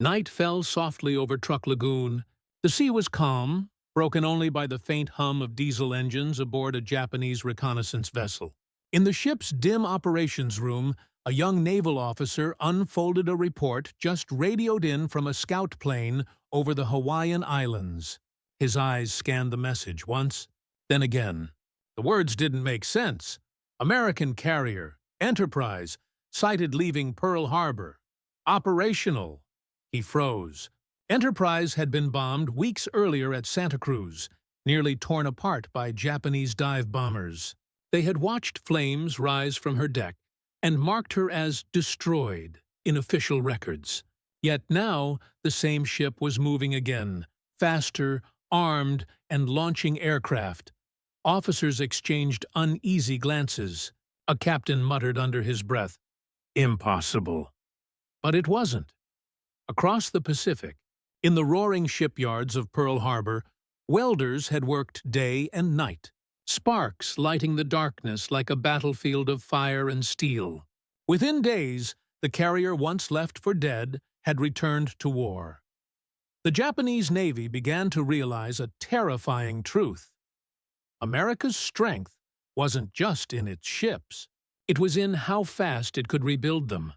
Night fell softly over Truck Lagoon. The sea was calm, broken only by the faint hum of diesel engines aboard a Japanese reconnaissance vessel. In the ship's dim operations room, a young naval officer unfolded a report just radioed in from a scout plane over the Hawaiian Islands. His eyes scanned the message once, then again. The words didn't make sense. American carrier, Enterprise, sighted leaving Pearl Harbor. Operational. He froze. Enterprise had been bombed weeks earlier at Santa Cruz, nearly torn apart by Japanese dive bombers. They had watched flames rise from her deck and marked her as destroyed in official records. Yet now the same ship was moving again, faster, armed, and launching aircraft. Officers exchanged uneasy glances. A captain muttered under his breath, "Impossible." But it wasn't. Across the Pacific, in the roaring shipyards of Pearl Harbor, welders had worked day and night, sparks lighting the darkness like a battlefield of fire and steel. Within days, the carrier once left for dead had returned to war. The Japanese Navy began to realize a terrifying truth. America's strength wasn't just in its ships. It was in how fast it could rebuild them.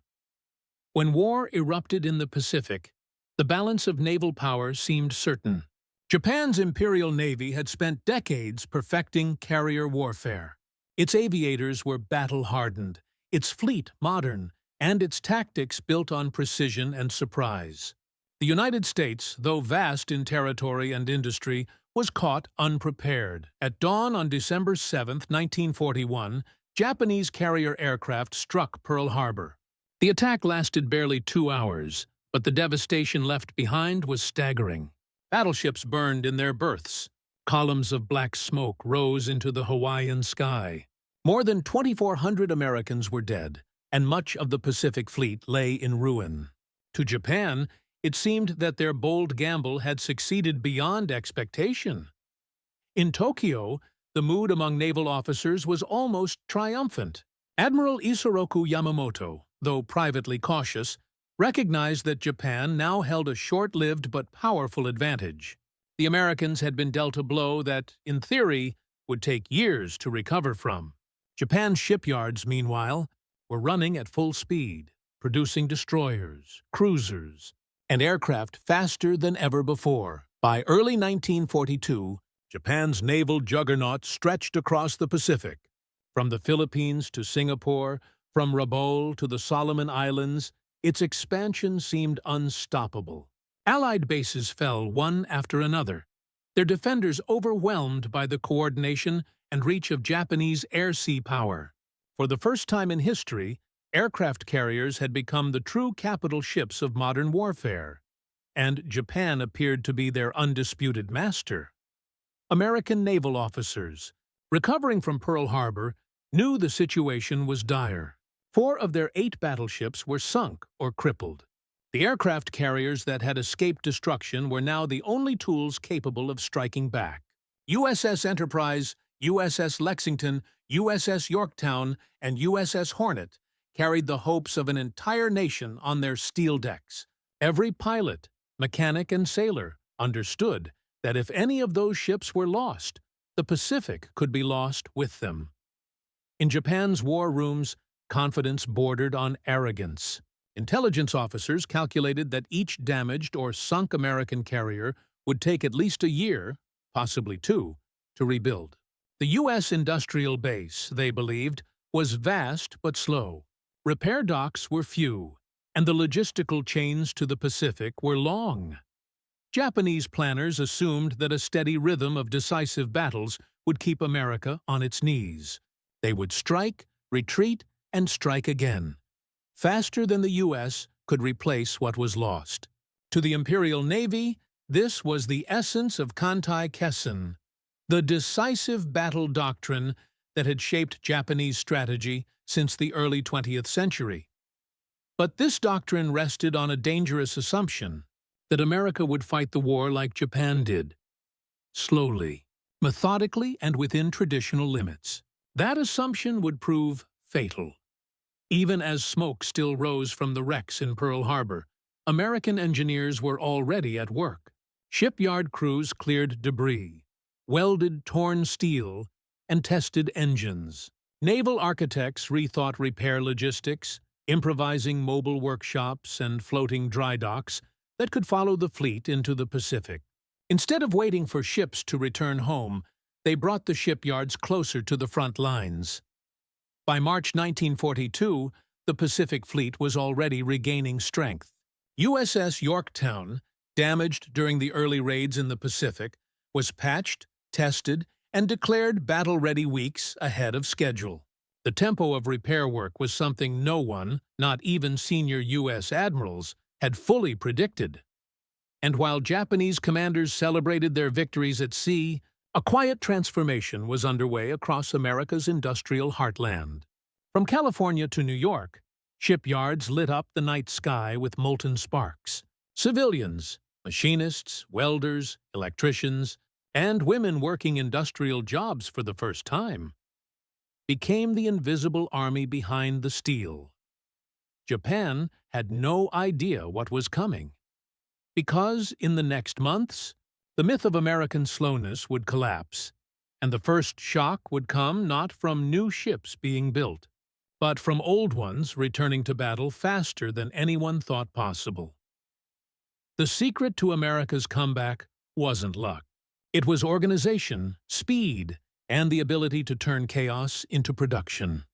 When war erupted in the Pacific, the balance of naval power seemed certain. Japan's Imperial Navy had spent decades perfecting carrier warfare. Its aviators were battle-hardened, its fleet modern, and its tactics built on precision and surprise. The United States, though vast in territory and industry, was caught unprepared. At dawn on December 7, 1941, Japanese carrier aircraft struck Pearl Harbor. The attack lasted barely 2 hours, but the devastation left behind was staggering. Battleships burned in their berths. Columns of black smoke rose into the Hawaiian sky. More than 2,400 Americans were dead, and much of the Pacific Fleet lay in ruin. To Japan, it seemed that their bold gamble had succeeded beyond expectation. In Tokyo, the mood among naval officers was almost triumphant. Admiral Isoroku Yamamoto, though privately cautious, recognized that Japan now held a short-lived but powerful advantage. The Americans had been dealt a blow that, in theory, would take years to recover from. Japan's shipyards, meanwhile, were running at full speed, producing destroyers, cruisers, and aircraft faster than ever before. By early 1942, Japan's naval juggernaut stretched across the Pacific. From the Philippines to Singapore, from Rabaul to the Solomon Islands, its expansion seemed unstoppable. Allied bases fell one after another, their defenders overwhelmed by the coordination and reach of Japanese air-sea power. For the first time in history, aircraft carriers had become the true capital ships of modern warfare, and Japan appeared to be their undisputed master. American naval officers, recovering from Pearl Harbor, knew the situation was dire. 4 of their 8 battleships were sunk or crippled. The aircraft carriers that had escaped destruction were now the only tools capable of striking back. USS Enterprise, USS Lexington, USS Yorktown, and USS Hornet carried the hopes of an entire nation on their steel decks. Every pilot, mechanic, and sailor understood that if any of those ships were lost, the Pacific could be lost with them. In Japan's war rooms, confidence bordered on arrogance. Intelligence officers calculated that each damaged or sunk American carrier would take at least a year, possibly 2, to rebuild. The U.S. industrial base, they believed, was vast but slow. Repair docks were few, and the logistical chains to the Pacific were long. Japanese planners assumed that a steady rhythm of decisive battles would keep America on its knees. They would strike, retreat, and strike again. Faster than the U.S. could replace what was lost. To the Imperial Navy, this was the essence of Kantai Kessen, the decisive battle doctrine that had shaped Japanese strategy since the early 20th century. But this doctrine rested on a dangerous assumption that America would fight the war like Japan did, slowly, methodically, and within traditional limits. That assumption would prove fatal. Even as smoke still rose from the wrecks in Pearl Harbor, American engineers were already at work. Shipyard crews cleared debris, welded torn steel, and tested engines. Naval architects rethought repair logistics, improvising mobile workshops and floating dry docks that could follow the fleet into the Pacific. Instead of waiting for ships to return home, they brought the shipyards closer to the front lines. By March 1942, the Pacific Fleet was already regaining strength. USS Yorktown, damaged during the early raids in the Pacific, was patched, tested, and declared battle-ready weeks ahead of schedule. The tempo of repair work was something no one, not even senior U.S. admirals, had fully predicted. And while Japanese commanders celebrated their victories at sea, a quiet transformation was underway across America's industrial heartland. From California to New York, shipyards lit up the night sky with molten sparks. Civilians, machinists, welders, electricians, and women working industrial jobs for the first time, became the invisible army behind the steel. Japan had no idea what was coming, because in the next months, the myth of American slowness would collapse, and the first shock would come not from new ships being built, but from old ones returning to battle faster than anyone thought possible. The secret to America's comeback wasn't luck. It was organization, speed, and the ability to turn chaos into production.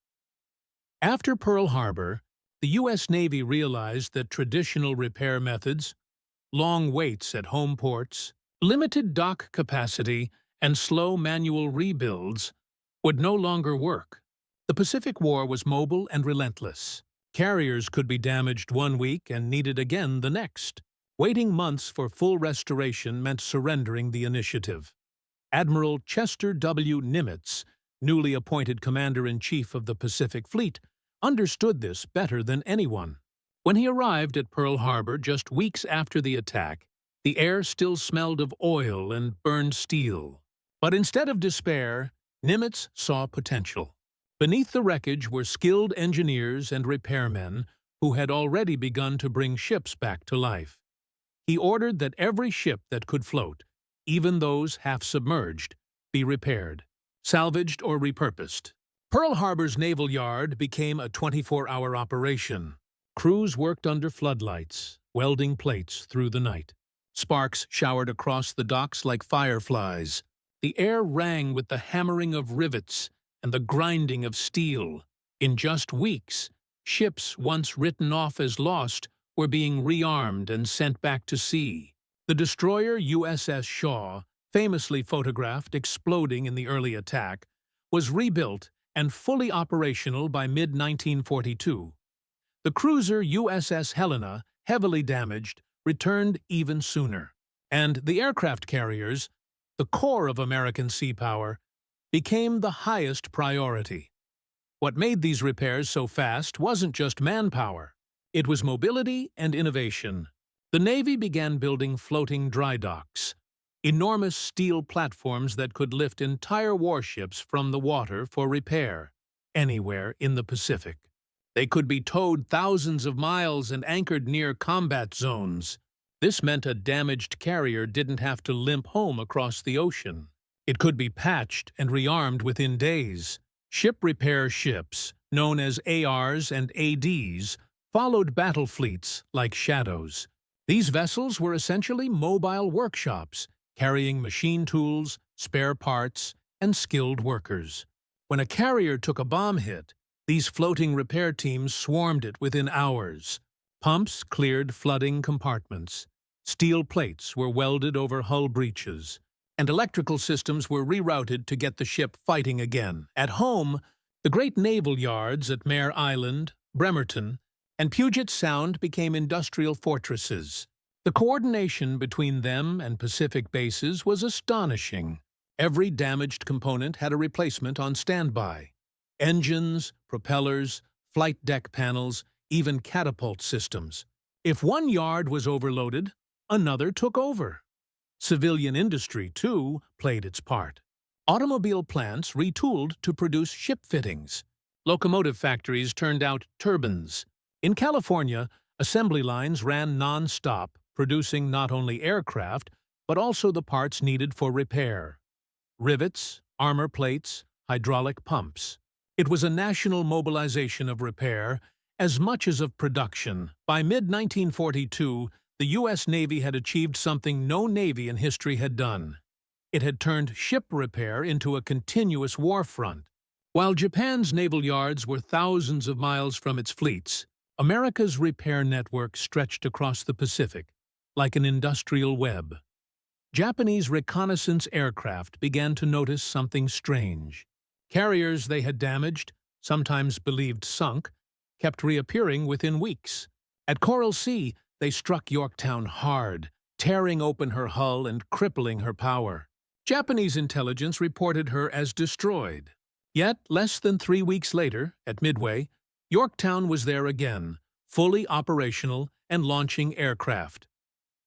After Pearl Harbor, the U.S. Navy realized that traditional repair methods, long waits at home ports, limited dock capacity, and slow manual rebuilds would no longer work. The Pacific War was mobile and relentless. Carriers could be damaged one week and needed again the next. Waiting months for full restoration meant surrendering the initiative. Admiral Chester W. Nimitz, newly appointed Commander-in-Chief of the Pacific Fleet, understood this better than anyone. When he arrived at Pearl Harbor just weeks after the attack, the air still smelled of oil and burned steel. But instead of despair, Nimitz saw potential. Beneath the wreckage were skilled engineers and repairmen who had already begun to bring ships back to life. He ordered that every ship that could float, even those half-submerged, be repaired, salvaged, or repurposed. Pearl Harbor's naval yard became a 24-hour operation. Crews worked under floodlights, welding plates through the night. Sparks showered across the docks like fireflies. The air rang with the hammering of rivets and the grinding of steel. In just weeks, ships once written off as lost were being rearmed and sent back to sea. The destroyer USS Shaw, famously photographed exploding in the early attack, was rebuilt and fully operational by mid-1942. The cruiser USS Helena, heavily damaged, returned even sooner. And the aircraft carriers, the core of American sea power, became the highest priority. What made these repairs so fast wasn't just manpower. It was mobility and innovation. The Navy began building floating dry docks, enormous steel platforms that could lift entire warships from the water for repair, anywhere in the Pacific. They could be towed thousands of miles and anchored near combat zones. This meant a damaged carrier didn't have to limp home across the ocean. It could be patched and rearmed within days. Ship repair ships, known as ARs and ADs, followed battle fleets like shadows. These vessels were essentially mobile workshops, carrying machine tools, spare parts, and skilled workers. When a carrier took a bomb hit, these floating repair teams swarmed it within hours. Pumps cleared flooding compartments. Steel plates were welded over hull breaches, and electrical systems were rerouted to get the ship fighting again. At home, the great naval yards at Mare Island, Bremerton, and Puget Sound became industrial fortresses. The coordination between them and Pacific bases was astonishing. Every damaged component had a replacement on standby. Engines, propellers, flight deck panels, even catapult systems. If one yard was overloaded, another took over. Civilian industry, too, played its part. Automobile plants retooled to produce ship fittings. Locomotive factories turned out turbines. In California, Assembly lines ran non-stop, producing not only aircraft, but also the parts needed for repair: rivets, armor plates, hydraulic pumps. It was a national mobilization of repair as much as of production. By mid-1942, the U.S. Navy had achieved something no navy in history had done. It had turned ship repair into a continuous war front. While Japan's naval yards were thousands of miles from its fleets, America's repair network stretched across the Pacific, like an industrial web. Japanese reconnaissance aircraft began to notice something strange. Carriers they had damaged, sometimes believed sunk, kept reappearing within weeks. At Coral Sea, they struck Yorktown hard, tearing open her hull and crippling her power. Japanese intelligence reported her as destroyed. Yet, less than 3 weeks later, at Midway, Yorktown was there again, fully operational and launching aircraft.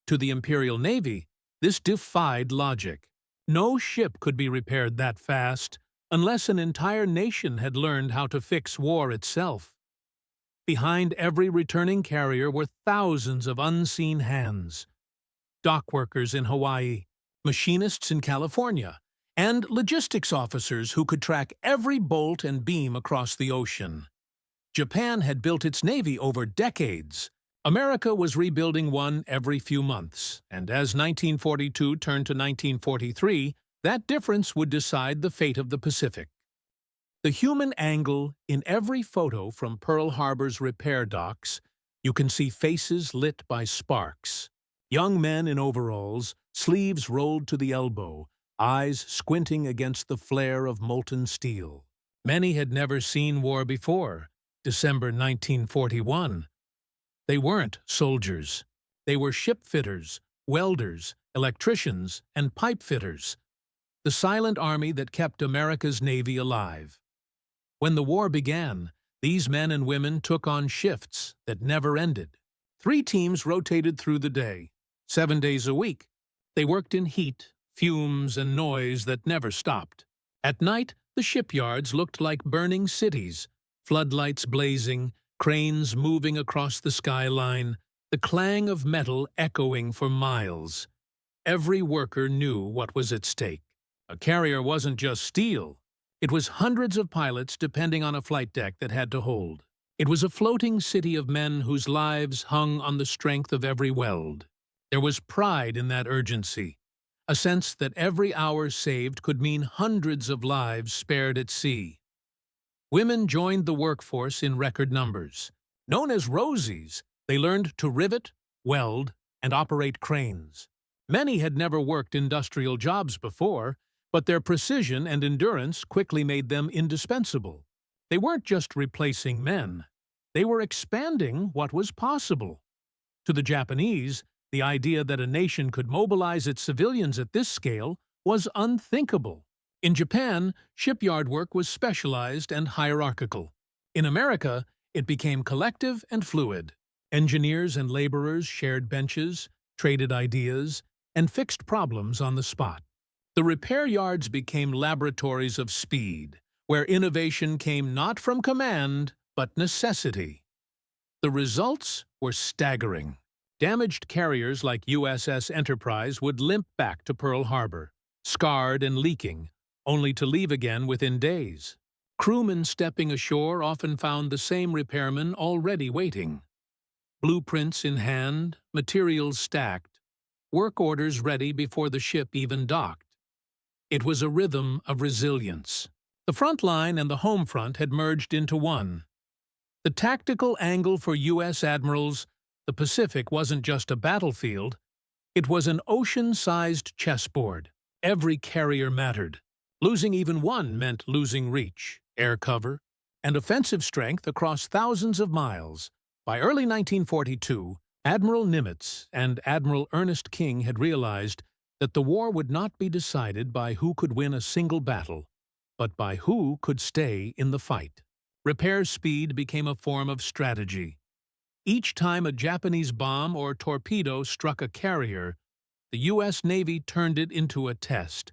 To the Imperial Navy, this defied logic. No ship could be repaired that fast unless an entire nation had learned how to fix war itself. Behind every returning carrier were thousands of unseen hands: dock workers in Hawaii, machinists in California, and logistics officers who could track every bolt and beam across the ocean. Japan had built its navy over decades. America was rebuilding one every few months, and as 1942 turned to 1943, that difference would decide the fate of the Pacific. The human angle in every photo from Pearl Harbor's repair docks, you can see faces lit by sparks. Young men in overalls, sleeves rolled to the elbow, eyes squinting against the flare of molten steel. Many had never seen war before. December 1941. They weren't soldiers. They were ship fitters, welders, electricians, and pipe fitters. The silent army that kept America's Navy alive. When the war began, these men and women took on shifts that never ended. 3 teams rotated through the day, 7 days a week. They worked in heat, fumes, and noise that never stopped. At night, the shipyards looked like burning cities, floodlights blazing, cranes moving across the skyline, the clang of metal echoing for miles. Every worker knew what was at stake. A carrier wasn't just steel. It was hundreds of pilots depending on a flight deck that had to hold. It was a floating city of men whose lives hung on the strength of every weld. There was pride in that urgency, a sense that every hour saved could mean hundreds of lives spared at sea. Women joined the workforce in record numbers. Known as Rosies, they learned to rivet, weld, and operate cranes. Many had never worked industrial jobs before, but their precision and endurance quickly made them indispensable. They weren't just replacing men. They were expanding what was possible. To the Japanese, the idea that a nation could mobilize its civilians at this scale was unthinkable. In Japan, shipyard work was specialized and hierarchical. In America, it became collective and fluid. Engineers and laborers shared benches, traded ideas, and fixed problems on the spot. The repair yards became laboratories of speed, where innovation came not from command, but necessity. The results were staggering. Damaged carriers like USS Enterprise would limp back to Pearl Harbor, scarred and leaking, only to leave again within days. Crewmen stepping ashore often found the same repairmen already waiting. Blueprints in hand, materials stacked, work orders ready before the ship even docked. It was a rhythm of resilience. The front line and the home front had merged into one. The tactical angle for U.S. admirals, the Pacific wasn't just a battlefield, it was an ocean-sized chessboard. Every carrier mattered. Losing even one meant losing reach, air cover, and offensive strength across thousands of miles. By early 1942, Admiral Nimitz and Admiral Ernest King had realized that the war would not be decided by who could win a single battle, but by who could stay in the fight. Repair speed became a form of strategy. Each time a Japanese bomb or torpedo struck a carrier, the U.S. Navy turned it into a test.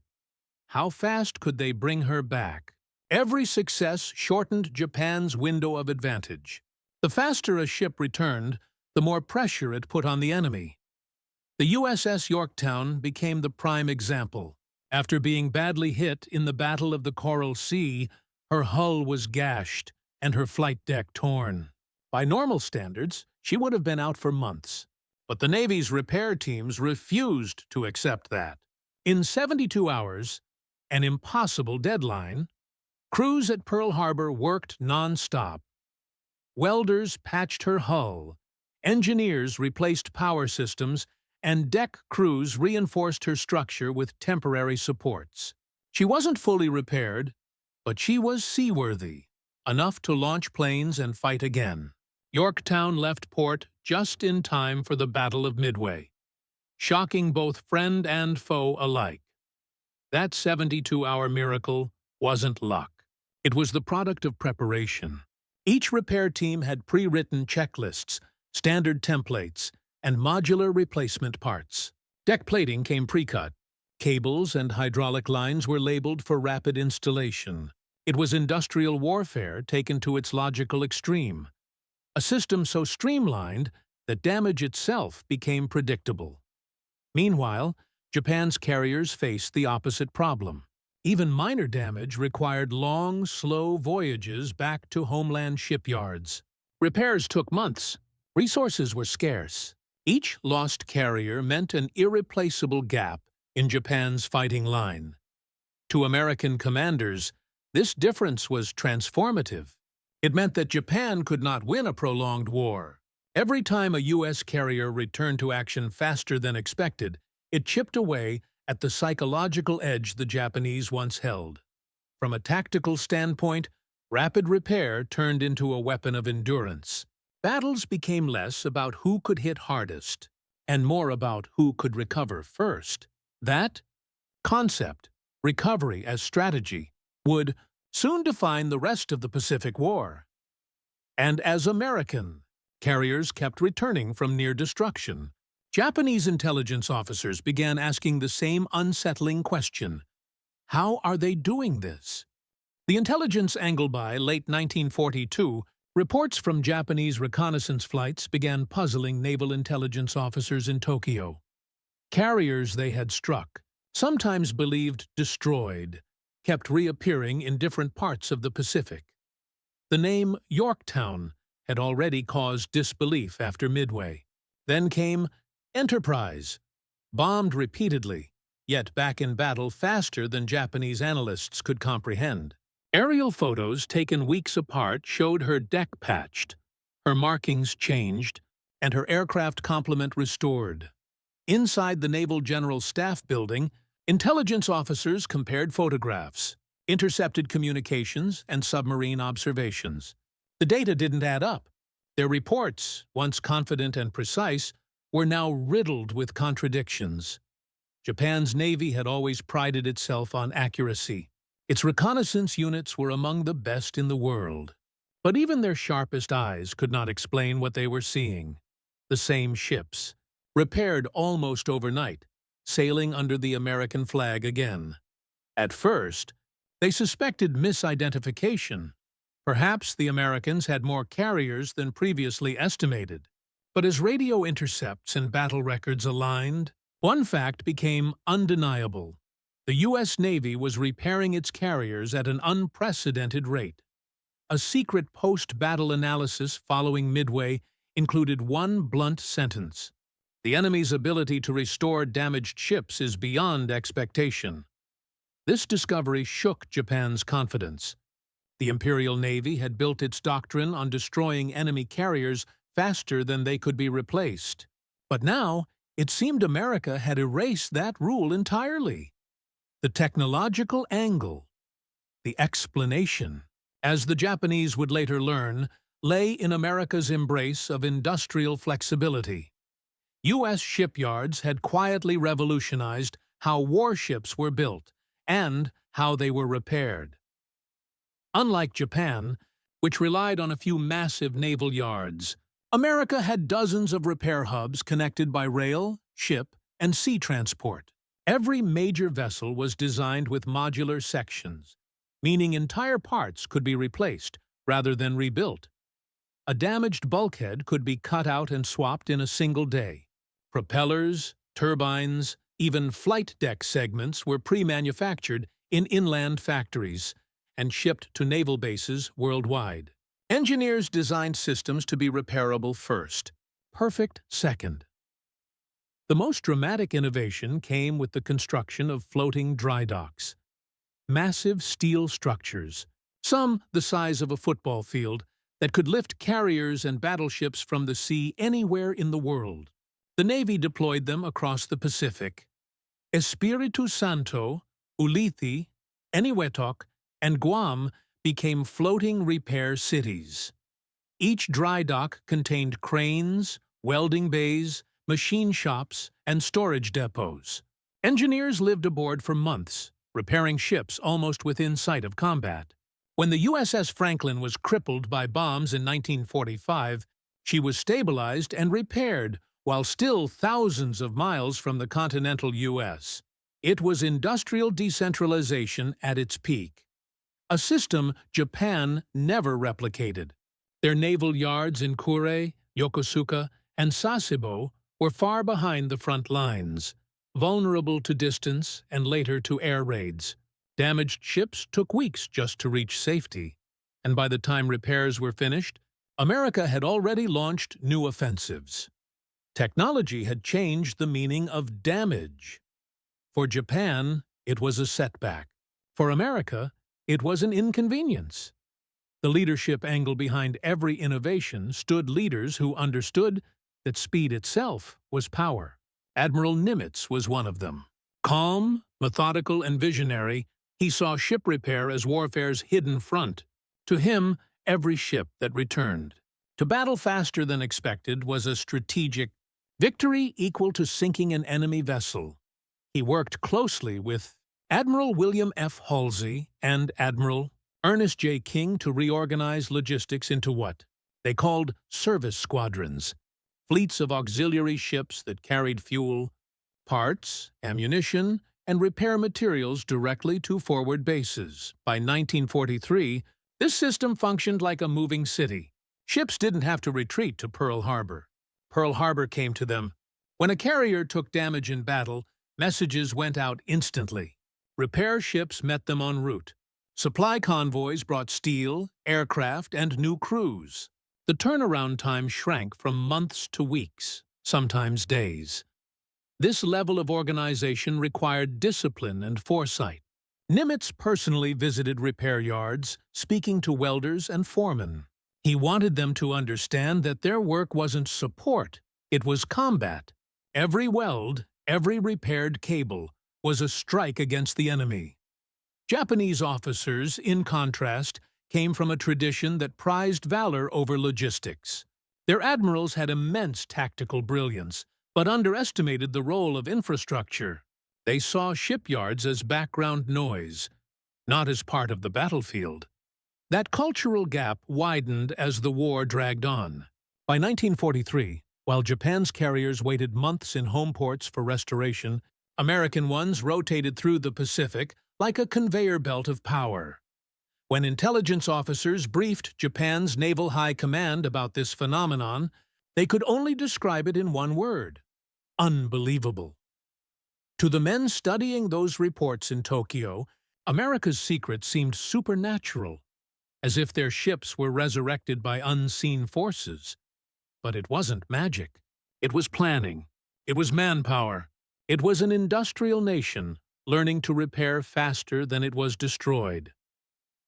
How fast could they bring her back? Every success shortened Japan's window of advantage. The faster a ship returned, the more pressure it put on the enemy. The USS Yorktown became the prime example. After being badly hit in the Battle of the Coral Sea, her hull was gashed and her flight deck torn. By normal standards, she would have been out for months. But the Navy's repair teams refused to accept that. In 72 hours, an impossible deadline, crews at Pearl Harbor worked non-stop. Welders patched her hull, engineers replaced power systems, and deck crews reinforced her structure with temporary supports. She wasn't fully repaired, but she was seaworthy, enough to launch planes and fight again. Yorktown left port just in time for the Battle of Midway, shocking both friend and foe alike. That 72-hour miracle wasn't luck. It was the product of preparation. Each repair team had pre-written checklists, standard templates, and modular replacement parts. Deck plating came pre-cut. Cables and hydraulic lines were labeled for rapid installation. It was industrial warfare taken to its logical extreme, a system so streamlined that damage itself became predictable. Meanwhile, Japan's carriers faced the opposite problem. Even minor damage required long, slow voyages back to homeland shipyards. Repairs took months. Resources were scarce. Each lost carrier meant an irreplaceable gap in Japan's fighting line. To American commanders, this difference was transformative. It meant that Japan could not win a prolonged war. Every time a U.S. carrier returned to action faster than expected, it chipped away at the psychological edge the Japanese once held. From a tactical standpoint, rapid repair turned into a weapon of endurance. Battles became less about who could hit hardest, and more about who could recover first. That concept, recovery as strategy, would soon define the rest of the Pacific War. And as American carriers kept returning from near destruction, Japanese intelligence officers began asking the same unsettling question: how are they doing this? The intelligence angle by late 1942, reports from Japanese reconnaissance flights began puzzling naval intelligence officers in Tokyo. Carriers they had struck, sometimes believed destroyed, kept reappearing in different parts of the Pacific. The name Yorktown had already caused disbelief after Midway. Then came Enterprise, bombed repeatedly, yet back in battle faster than Japanese analysts could comprehend. Aerial photos taken weeks apart showed her deck patched, her markings changed, and her aircraft complement restored. Inside the Naval General Staff building, intelligence officers compared photographs, intercepted communications, and submarine observations. The data didn't add up. Their reports, once confident and precise, were now riddled with contradictions. Japan's Navy had always prided itself on accuracy. Its reconnaissance units were among the best in the world. But even their sharpest eyes could not explain what they were seeing. The same ships, repaired almost overnight, sailing under the American flag again. At first, they suspected misidentification. Perhaps the Americans had more carriers than previously estimated. But as radio intercepts and battle records aligned, one fact became undeniable. The U.S. Navy was repairing its carriers at an unprecedented rate. A secret post-battle analysis following Midway included one blunt sentence: the enemy's ability to restore damaged ships is beyond expectation. This discovery shook Japan's confidence. The Imperial Navy had built its doctrine on destroying enemy carriers faster than they could be replaced. But now, it seemed America had erased that rule entirely. The technological angle, the explanation, as the Japanese would later learn, lay in America's embrace of industrial flexibility. U.S. shipyards had quietly revolutionized how warships were built and how they were repaired. Unlike Japan, which relied on a few massive naval yards, America had dozens of repair hubs connected by rail, ship, and sea transport. Every major vessel was designed with modular sections, meaning entire parts could be replaced rather than rebuilt. A damaged bulkhead could be cut out and swapped in a single day. Propellers, turbines, even flight deck segments were pre-manufactured in inland factories and shipped to naval bases worldwide. Engineers designed systems to be repairable first, perfect second. The most dramatic innovation came with the construction of floating dry docks. Massive steel structures, some the size of a football field, that could lift carriers and battleships from the sea anywhere in the world. The Navy deployed them across the Pacific. Espiritu Santo, Ulithi, Eniwetok, and Guam became floating repair cities. Each dry dock contained cranes, welding bays, machine shops, and storage depots. Engineers lived aboard for months, repairing ships almost within sight of combat. When the USS Franklin was crippled by bombs in 1945, she was stabilized and repaired while still thousands of miles from the continental U.S. It was industrial decentralization at its peak, a system Japan never replicated. Their naval yards in Kure, Yokosuka, and Sasebo were far behind the front lines, vulnerable to distance and later to air raids. Damaged ships took weeks just to reach safety, and by the time repairs were finished, America had already launched new offensives. Technology had changed the meaning of damage. For Japan, it was a setback. For America, it was an inconvenience. The leadership angle behind every innovation stood leaders who understood that speed itself was power. Admiral Nimitz was one of them. Calm, methodical, and visionary, he saw ship repair as warfare's hidden front. To him, every ship that returned to battle faster than expected was a strategic victory equal to sinking an enemy vessel. He worked closely with Admiral William F. Halsey and Admiral Ernest J. King to reorganize logistics into what they called service squadrons, fleets of auxiliary ships that carried fuel, parts, ammunition, and repair materials directly to forward bases. By 1943, this system functioned like a moving city. Ships didn't have to retreat to Pearl Harbor. Pearl Harbor came to them. When a carrier took damage in battle, messages went out instantly. Repair ships met them en route. Supply convoys brought steel, aircraft, and new crews. The turnaround time shrank from months to weeks, sometimes days. This level of organization required discipline and foresight. Nimitz personally visited repair yards, speaking to welders and foremen. He wanted them to understand that their work wasn't support, it was combat. Every weld, every repaired cable, was a strike against the enemy. Japanese officers, in contrast, came from a tradition that prized valor over logistics. Their admirals had immense tactical brilliance, but underestimated the role of infrastructure. They saw shipyards as background noise, not as part of the battlefield. That cultural gap widened as the war dragged on. By 1943, while Japan's carriers waited months in home ports for restoration, American ones rotated through the Pacific like a conveyor belt of power. When intelligence officers briefed Japan's Naval High Command about this phenomenon, they could only describe it in one word: unbelievable. To the men studying those reports in Tokyo, America's secret seemed supernatural, as if their ships were resurrected by unseen forces. But it wasn't magic. It was planning. It was manpower. It was an industrial nation learning to repair faster than it was destroyed.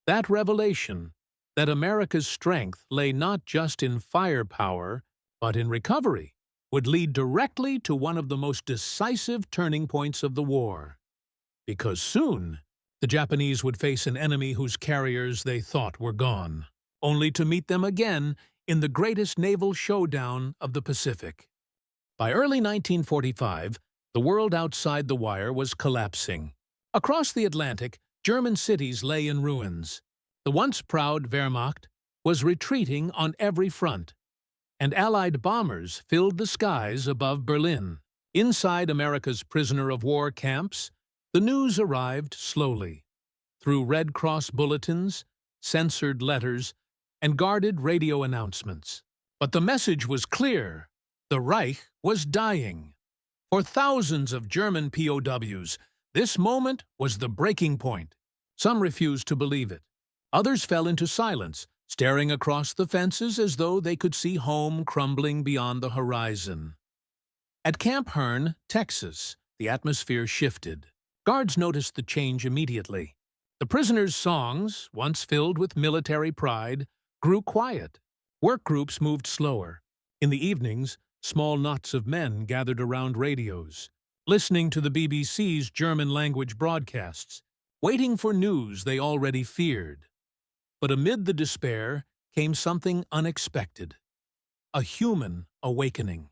That revelation, that America's strength lay not just in firepower, but in recovery, would lead directly to one of the most decisive turning points of the war. Because soon, the Japanese would face an enemy whose carriers they thought were gone, only to meet them again in the greatest naval showdown of the Pacific. By early 1945, the world outside the wire was collapsing. Across the Atlantic, German cities lay in ruins. The once proud Wehrmacht was retreating on every front, and Allied bombers filled the skies above Berlin. Inside America's prisoner of war camps, the news arrived slowly, through Red Cross bulletins, censored letters, and guarded radio announcements. But the message was clear. The Reich was dying. For thousands of German POWs, this moment was the breaking point. Some refused to believe it. Others fell into silence, staring across the fences as though they could see home crumbling beyond the horizon. At Camp Hearn, Texas, the atmosphere shifted. Guards noticed the change immediately. The prisoners' songs, once filled with military pride, grew quiet. Work groups moved slower. In the evenings, small knots of men gathered around radios, listening to the BBC's German-language broadcasts, waiting for news they already feared. But amid the despair came something unexpected. A human awakening.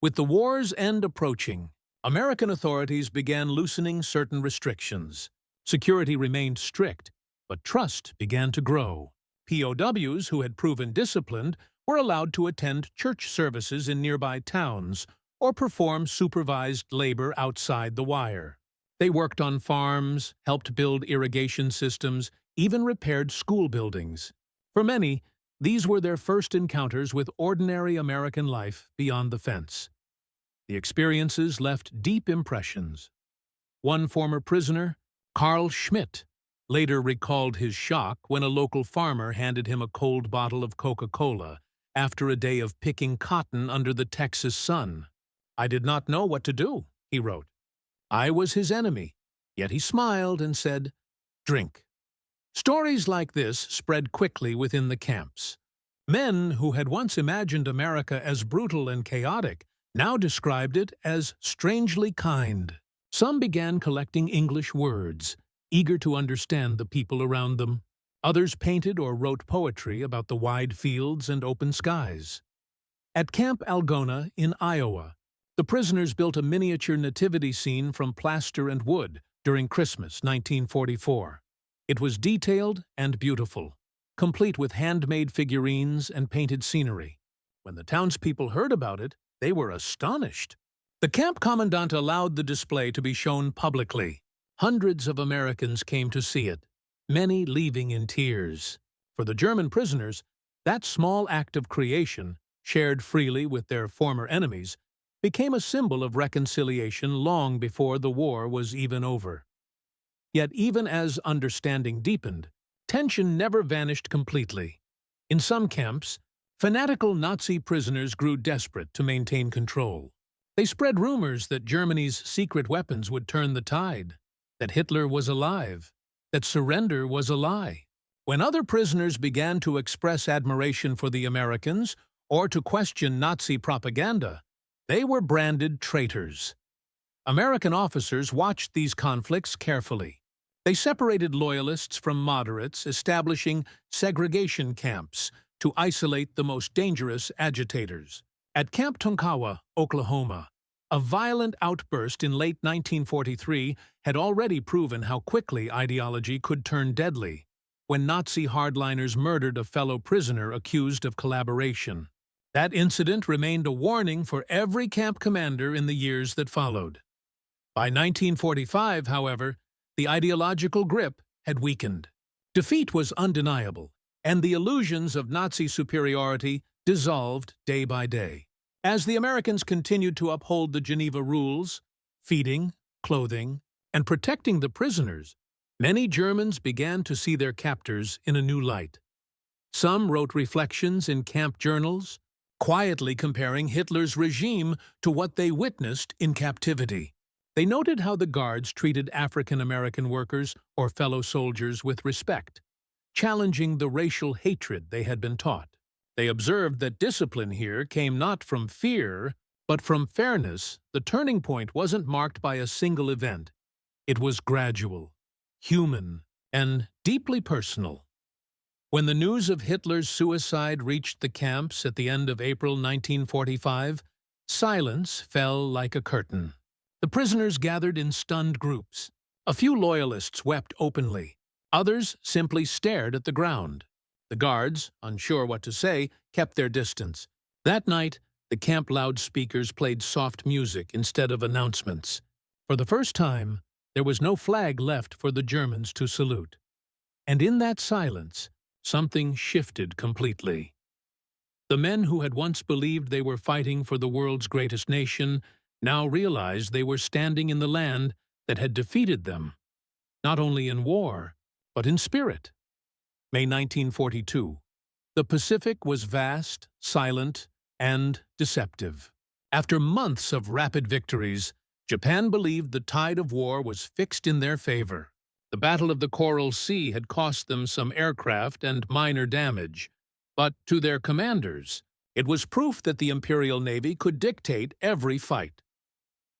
With the war's end approaching, American authorities began loosening certain restrictions. Security remained strict, but trust began to grow. POWs who had proven disciplined were allowed to attend church services in nearby towns or perform supervised labor outside the wire. They worked on farms, helped build irrigation systems, even repaired school buildings. For many, these were their first encounters with ordinary American life beyond the fence. The experiences left deep impressions. One former prisoner, Carl Schmidt, later recalled his shock when a local farmer handed him a cold bottle of Coca-Cola after a day of picking cotton under the Texas sun. "I did not know what to do," he wrote. "I was his enemy, yet he smiled and said, 'Drink.'" Stories like this spread quickly within the camps. Men who had once imagined America as brutal and chaotic now described it as strangely kind. Some began collecting English words, eager to understand the people around them. Others painted or wrote poetry about the wide fields and open skies. At Camp Algona in Iowa, the prisoners built a miniature nativity scene from plaster and wood during Christmas 1944. It was detailed and beautiful, complete with handmade figurines and painted scenery. When the townspeople heard about it, they were astonished. The camp commandant allowed the display to be shown publicly. Hundreds of Americans came to see it, many leaving in tears. For the German prisoners, that small act of creation, shared freely with their former enemies, became a symbol of reconciliation long before the war was even over. Yet even as understanding deepened, tension never vanished completely. In some camps, fanatical Nazi prisoners grew desperate to maintain control. They spread rumors that Germany's secret weapons would turn the tide, that Hitler was alive, that surrender was a lie. When other prisoners began to express admiration for the Americans or to question Nazi propaganda, they were branded traitors. American officers watched these conflicts carefully. They separated loyalists from moderates, establishing segregation camps to isolate the most dangerous agitators. At Camp Tonkawa, Oklahoma, a violent outburst in late 1943 had already proven how quickly ideology could turn deadly, when Nazi hardliners murdered a fellow prisoner accused of collaboration. That incident remained a warning for every camp commander in the years that followed. By 1945, however, the ideological grip had weakened. Defeat was undeniable, and the illusions of Nazi superiority dissolved day by day. As the Americans continued to uphold the Geneva Rules, feeding, clothing, and protecting the prisoners, many Germans began to see their captors in a new light. Some wrote reflections in camp journals, quietly comparing Hitler's regime to what they witnessed in captivity. They noted how the guards treated African-American workers or fellow soldiers with respect, challenging the racial hatred they had been taught. They observed that discipline here came not from fear, but from fairness. The turning point wasn't marked by a single event. It was gradual, human, and deeply personal. When the news of Hitler's suicide reached the camps at the end of April 1945, silence fell like a curtain. The prisoners gathered in stunned groups. A few loyalists wept openly. Others simply stared at the ground. The guards, unsure what to say, kept their distance. That night, the camp loudspeakers played soft music instead of announcements. For the first time, there was no flag left for the Germans to salute. And in that silence, something shifted completely. The men who had once believed they were fighting for the world's greatest nation now realized they were standing in the land that had defeated them, not only in war, but in spirit. May 1942. The Pacific was vast, silent, and deceptive. After months of rapid victories, Japan believed the tide of war was fixed in their favor. The Battle of the Coral Sea had cost them some aircraft and minor damage, but to their commanders, it was proof that the Imperial Navy could dictate every fight.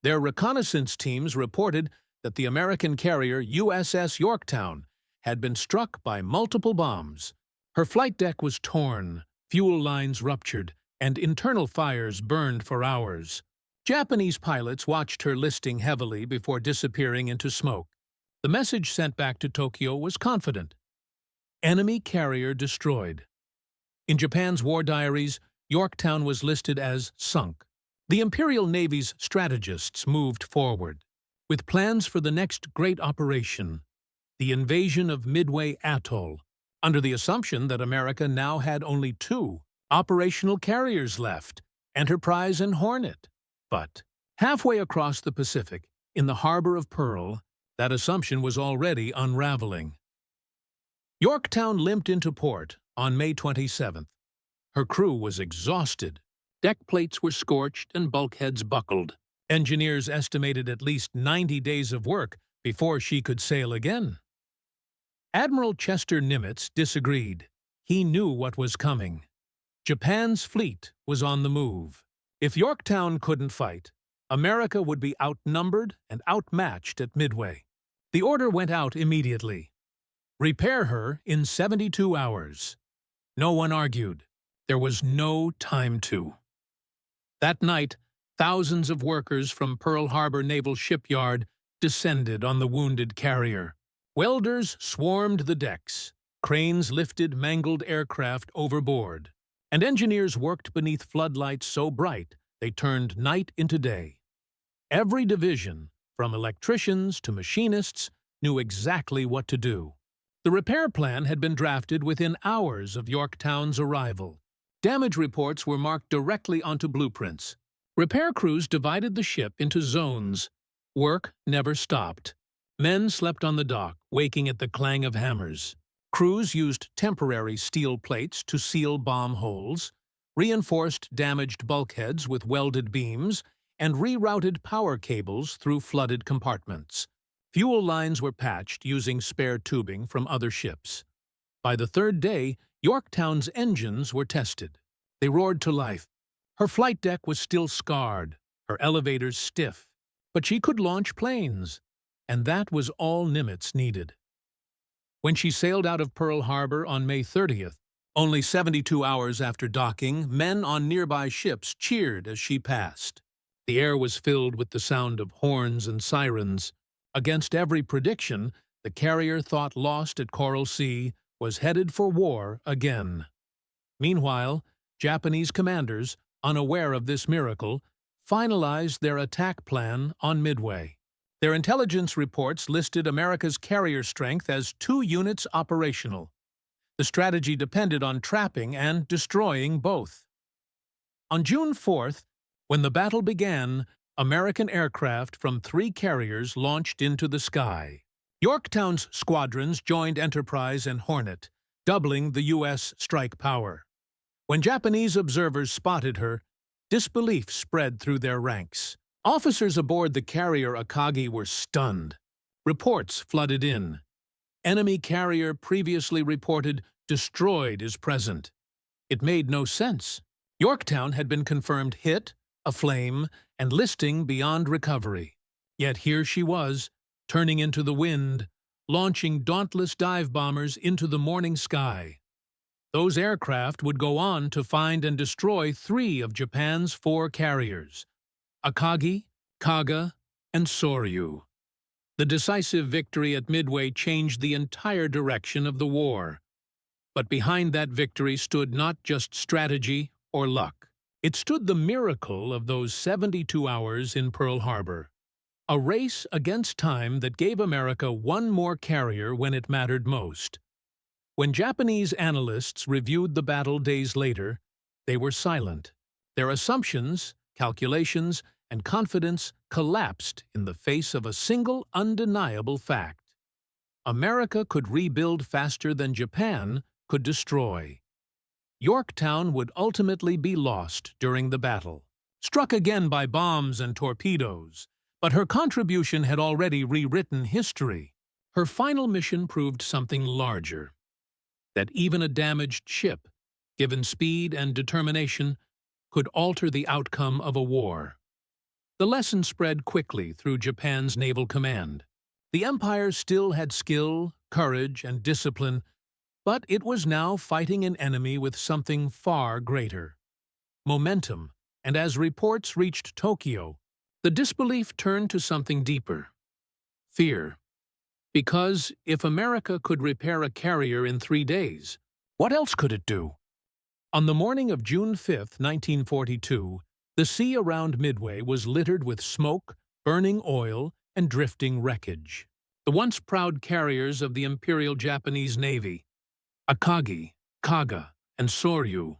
Their reconnaissance teams reported that the American carrier USS Yorktown had been struck by multiple bombs. Her flight deck was torn, fuel lines ruptured, and internal fires burned for hours. Japanese pilots watched her listing heavily before disappearing into smoke. The message sent back to Tokyo was confident. Enemy carrier destroyed. In Japan's war diaries, Yorktown was listed as sunk. The Imperial Navy's strategists moved forward, with plans for the next great operation, the invasion of Midway Atoll, under the assumption that America now had only two operational carriers left, Enterprise and Hornet. But halfway across the Pacific, in the harbor of Pearl, that assumption was already unraveling. Yorktown limped into port on May 27th. Her crew was exhausted. Deck plates were scorched and bulkheads buckled. Engineers estimated at least 90 days of work before she could sail again. Admiral Chester Nimitz disagreed. He knew what was coming. Japan's fleet was on the move. If Yorktown couldn't fight, America would be outnumbered and outmatched at Midway. The order went out immediately. Repair her in 72 hours. No one argued. There was no time to. That night, thousands of workers from Pearl Harbor Naval Shipyard descended on the wounded carrier. Welders swarmed the decks. Cranes lifted mangled aircraft overboard. And engineers worked beneath floodlights so bright they turned night into day. Every division, from electricians to machinists, knew exactly what to do. The repair plan had been drafted within hours of Yorktown's arrival. Damage reports were marked directly onto blueprints. Repair crews divided the ship into zones. Work never stopped. Men slept on the dock, waking at the clang of hammers. Crews used temporary steel plates to seal bomb holes, reinforced damaged bulkheads with welded beams, and rerouted power cables through flooded compartments. Fuel lines were patched using spare tubing from other ships. By the third day, Yorktown's engines were tested. They roared to life. Her flight deck was still scarred, her elevators stiff, but she could launch planes, and that was all Nimitz needed. When she sailed out of Pearl Harbor on May 30th, only 72 hours after docking, men on nearby ships cheered as she passed. The air was filled with the sound of horns and sirens. Against every prediction, the carrier thought lost at Coral Sea was headed for war again. Meanwhile, Japanese commanders, unaware of this miracle, finalized their attack plan on Midway. Their intelligence reports listed America's carrier strength as 2 units operational. The strategy depended on trapping and destroying both. On June 4th, when the battle began, American aircraft from 3 carriers launched into the sky. Yorktown's squadrons joined Enterprise and Hornet, doubling the U.S. strike power. When Japanese observers spotted her, disbelief spread through their ranks. Officers aboard the carrier Akagi were stunned. Reports flooded in. Enemy carrier previously reported destroyed is present. It made no sense. Yorktown had been confirmed hit, aflame, and listing beyond recovery. Yet here she was, turning into the wind, launching dauntless dive bombers into the morning sky. Those aircraft would go on to find and destroy 3 of Japan's 4 carriers, Akagi, Kaga, and Soryu. The decisive victory at Midway changed the entire direction of the war. But behind that victory stood not just strategy or luck. It stood the miracle of those 72 hours in Pearl Harbor. A race against time that gave America one more carrier when it mattered most. When Japanese analysts reviewed the battle days later, they were silent. Their assumptions, calculations, and confidence collapsed in the face of a single undeniable fact. America could rebuild faster than Japan could destroy. Yorktown would ultimately be lost during the battle, struck again by bombs and torpedoes, but her contribution had already rewritten history. Her final mission proved something larger, that even a damaged ship, given speed and determination, could alter the outcome of a war. The lesson spread quickly through Japan's naval command. The Empire still had skill, courage, and discipline, but it was now fighting an enemy with something far greater: momentum. And as reports reached Tokyo, the disbelief turned to something deeper: fear. Because if America could repair a carrier in 3 days, what else could it do? On the morning of June 5, 1942, the sea around Midway was littered with smoke, burning oil, and drifting wreckage. The once proud carriers of the Imperial Japanese Navy, Akagi, Kaga, and Soryu,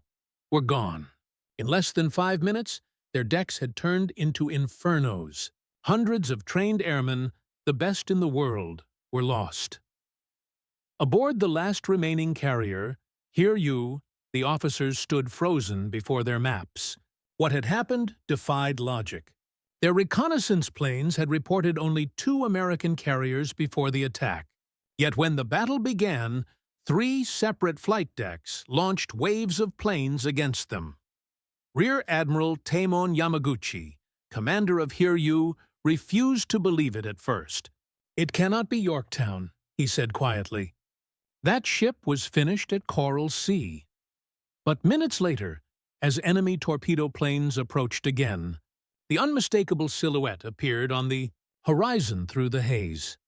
were gone. In less than 5 minutes, their decks had turned into infernos. Hundreds of trained airmen, the best in the world, were lost. Aboard the last remaining carrier, Hiryu, the officers stood frozen before their maps. What had happened defied logic. Their reconnaissance planes had reported only 2 American carriers before the attack. Yet when the battle began, 3 separate flight decks launched waves of planes against them. Rear Admiral Taemon Yamaguchi, commander of Hiryu, refused to believe it at first. "It cannot be Yorktown," he said quietly. That ship was finished at Coral Sea. But minutes later, as enemy torpedo planes approached again, the unmistakable silhouette appeared on the horizon through the haze.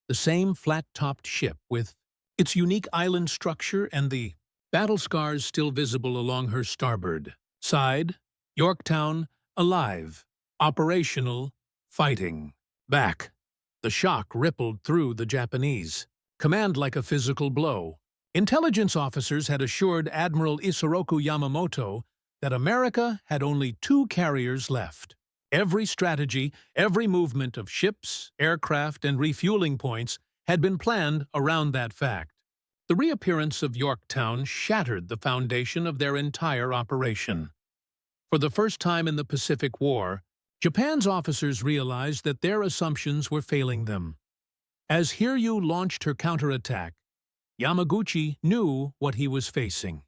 The same flat-topped ship with its unique island structure and the battle scars still visible along her starboard side. Yorktown, alive, operational, fighting. Back. The shock rippled through the Japanese. Command like a physical blow. Intelligence officers had assured Admiral Isoroku Yamamoto that America had only 2 carriers left. Every strategy, every movement of ships, aircraft, and refueling points had been planned around that fact. The reappearance of Yorktown shattered the foundation of their entire operation. For the first time in the Pacific War, Japan's officers realized that their assumptions were failing them. As Hiryu launched her counterattack, Yamaguchi knew what he was facing.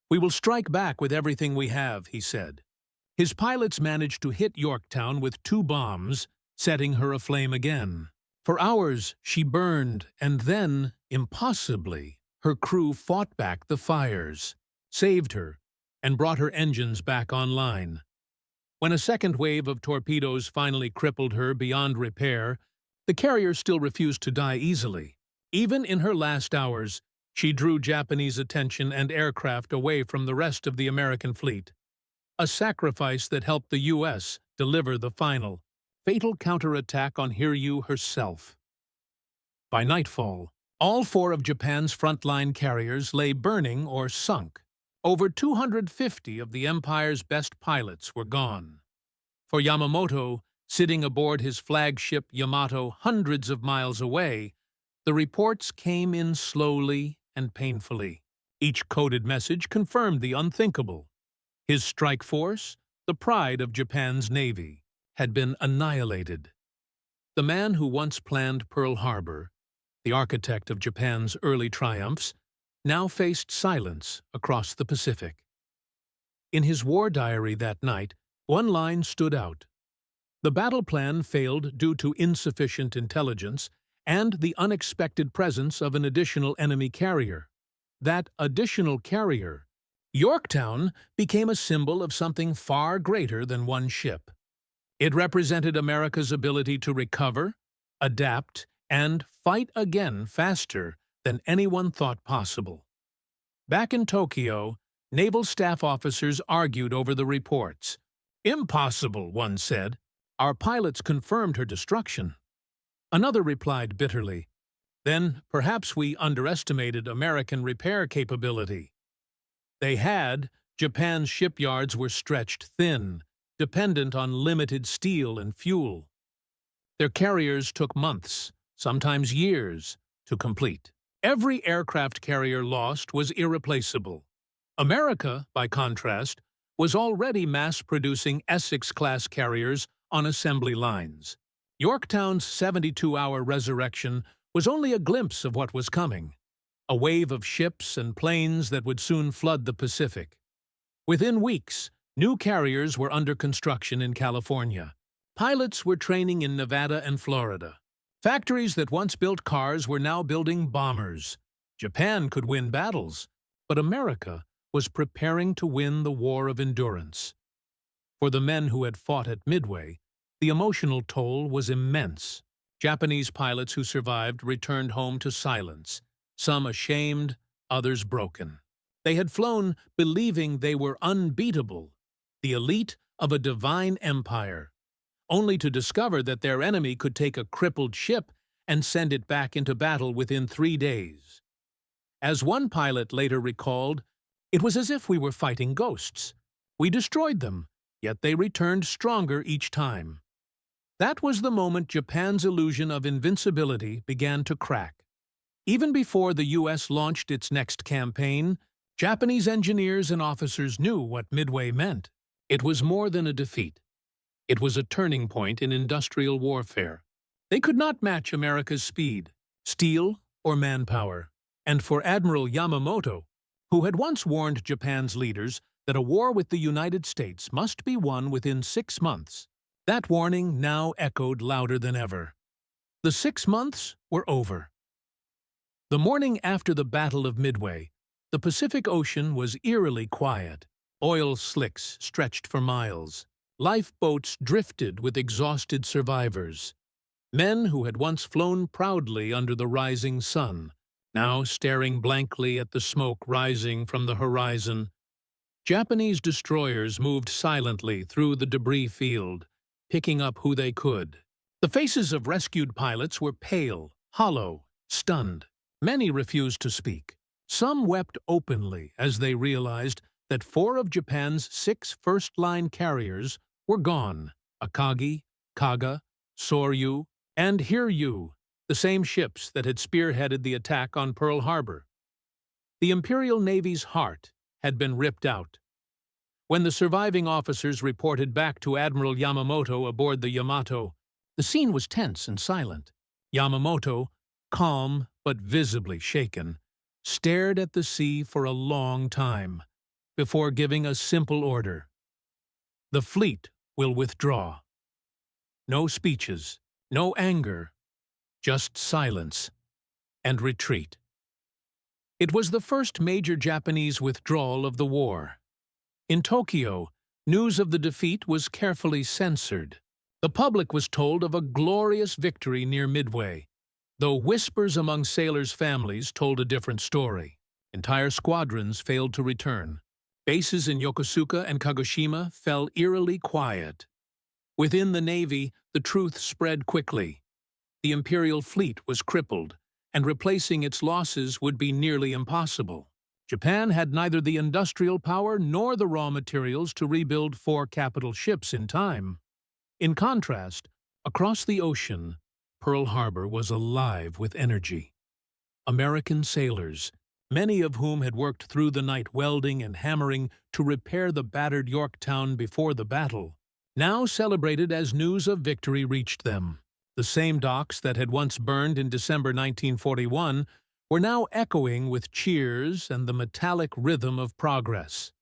"We will strike back with everything we have," he said. His pilots managed to hit Yorktown with 2 bombs, setting her aflame again. For hours she burned, and then, impossibly, her crew fought back the fires, saved her, and brought her engines back online. When a second wave of torpedoes finally crippled her beyond repair, the carrier still refused to die easily. Even in her last hours, she drew Japanese attention and aircraft away from the rest of the American fleet. A sacrifice that helped the U.S. deliver the final, fatal counterattack on Hiryu herself. By nightfall, all 4 of Japan's frontline carriers lay burning or sunk. Over 250 of the Empire's best pilots were gone. For Yamamoto, sitting aboard his flagship Yamato hundreds of miles away, the reports came in slowly and painfully. Each coded message confirmed the unthinkable. His strike force, the pride of Japan's Navy, had been annihilated. The man who once planned Pearl Harbor, the architect of Japan's early triumphs, now faced silence across the Pacific. In his war diary that night, one line stood out. The battle plan failed due to insufficient intelligence and the unexpected presence of an additional enemy carrier. That additional carrier, Yorktown, became a symbol of something far greater than one ship. It represented America's ability to recover, adapt, and fight again faster than anyone thought possible. Back in Tokyo, naval staff officers argued over the reports. "Impossible," one said. "Our pilots confirmed her destruction." Another replied bitterly, Then perhaps we underestimated American repair capability. They had, Japan's shipyards were stretched thin, dependent on limited steel and fuel. Their carriers took months, sometimes years, to complete. Every aircraft carrier lost was irreplaceable. America, by contrast, was already mass-producing Essex-class carriers on assembly lines. Yorktown's 72-hour resurrection was only a glimpse of what was coming, a wave of ships and planes that would soon flood the Pacific. Within weeks, new carriers were under construction in California. Pilots were training in Nevada and Florida. Factories that once built cars were now building bombers. Japan could win battles, but America was preparing to win the war of endurance. For the men who had fought at Midway, the emotional toll was immense. Japanese pilots who survived returned home to silence, some ashamed, others broken. They had flown believing they were unbeatable, the elite of a divine empire, only to discover that their enemy could take a crippled ship and send it back into battle within 3 days. As one pilot later recalled, "It was as if we were fighting ghosts. We destroyed them, yet they returned stronger each time." That was the moment Japan's illusion of invincibility began to crack. Even before the U.S. launched its next campaign, Japanese engineers and officers knew what Midway meant. It was more than a defeat. It was a turning point in industrial warfare. They could not match America's speed, steel, or manpower. And for Admiral Yamamoto, who had once warned Japan's leaders that a war with the United States must be won within 6 months, that warning now echoed louder than ever. The 6 months were over. The morning after the Battle of Midway, the Pacific Ocean was eerily quiet. Oil slicks stretched for miles. Lifeboats drifted with exhausted survivors. Men who had once flown proudly under the rising sun, now staring blankly at the smoke rising from the horizon. Japanese destroyers moved silently through the debris field, picking up who they could. The faces of rescued pilots were pale, hollow, stunned. Many refused to speak. Some wept openly as they realized that 4 of Japan's 6 first-line carriers were gone: Akagi, Kaga, Soryu, and Hiryu, the same ships that had spearheaded the attack on Pearl Harbor. The Imperial Navy's heart had been ripped out. When the surviving officers reported back to Admiral Yamamoto aboard the Yamato, the scene was tense and silent. Yamamoto, calm but visibly shaken, stared at the sea for a long time before giving a simple order. "The fleet will withdraw." No speeches, no anger, just silence and retreat. It was the first major Japanese withdrawal of the war. In Tokyo, news of the defeat was carefully censored. The public was told of a glorious victory near Midway, though whispers among sailors' families told a different story. Entire squadrons failed to return. Bases in Yokosuka and Kagoshima fell eerily quiet. Within the Navy, the truth spread quickly. The Imperial fleet was crippled, and replacing its losses would be nearly impossible. Japan had neither the industrial power nor the raw materials to rebuild 4 capital ships in time. In contrast, across the ocean, Pearl Harbor was alive with energy. American sailors, many of whom had worked through the night welding and hammering to repair the battered Yorktown before the battle, now celebrated as news of victory reached them. The same docks that had once burned in December 1941 were now echoing with cheers and the metallic rhythm of progress.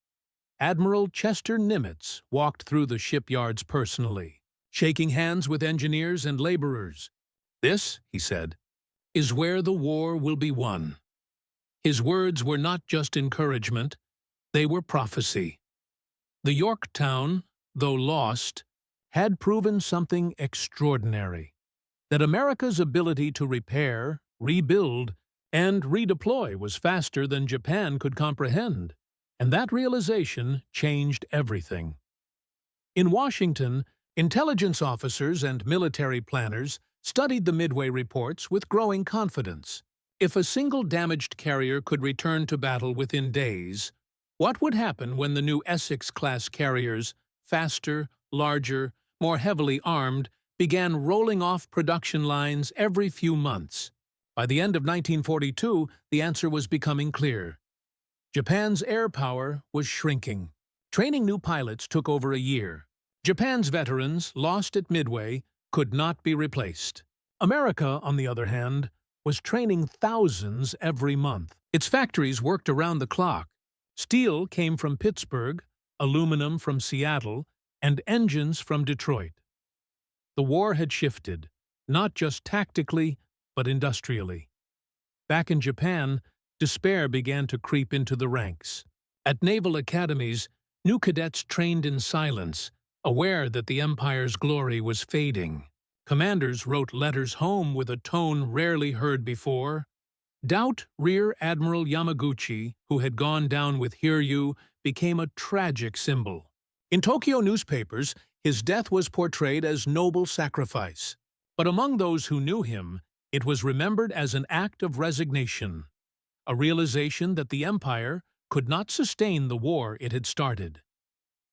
Admiral Chester Nimitz walked through the shipyards personally, shaking hands with engineers and laborers. "This," he said, "is where the war will be won." His words were not just encouragement, they were prophecy. The Yorktown, though lost, had proven something extraordinary: that America's ability to repair, rebuild, and redeploy was faster than Japan could comprehend, and that realization changed everything. In Washington, intelligence officers and military planners studied the Midway reports with growing confidence. If a single damaged carrier could return to battle within days, what would happen when the new Essex-class carriers, faster, larger, more heavily armed, began rolling off production lines every few months? By the end of 1942, the answer was becoming clear. Japan's air power was shrinking. Training new pilots took over a year. Japan's veterans, lost at Midway, could not be replaced. America, on the other hand, was training thousands every month. Its factories worked around the clock. Steel came from Pittsburgh, aluminum from Seattle, and engines from Detroit. The war had shifted, not just tactically, but industrially. Back in Japan, despair began to creep into the ranks. At naval academies, new cadets trained in silence, aware that the Empire's glory was fading. Commanders wrote letters home with a tone rarely heard before. Doubt Rear Admiral Yamaguchi, who had gone down with Hiryu, became a tragic symbol. In Tokyo newspapers, his death was portrayed as noble sacrifice. But among those who knew him, it was remembered as an act of resignation, a realization that the Empire could not sustain the war it had started.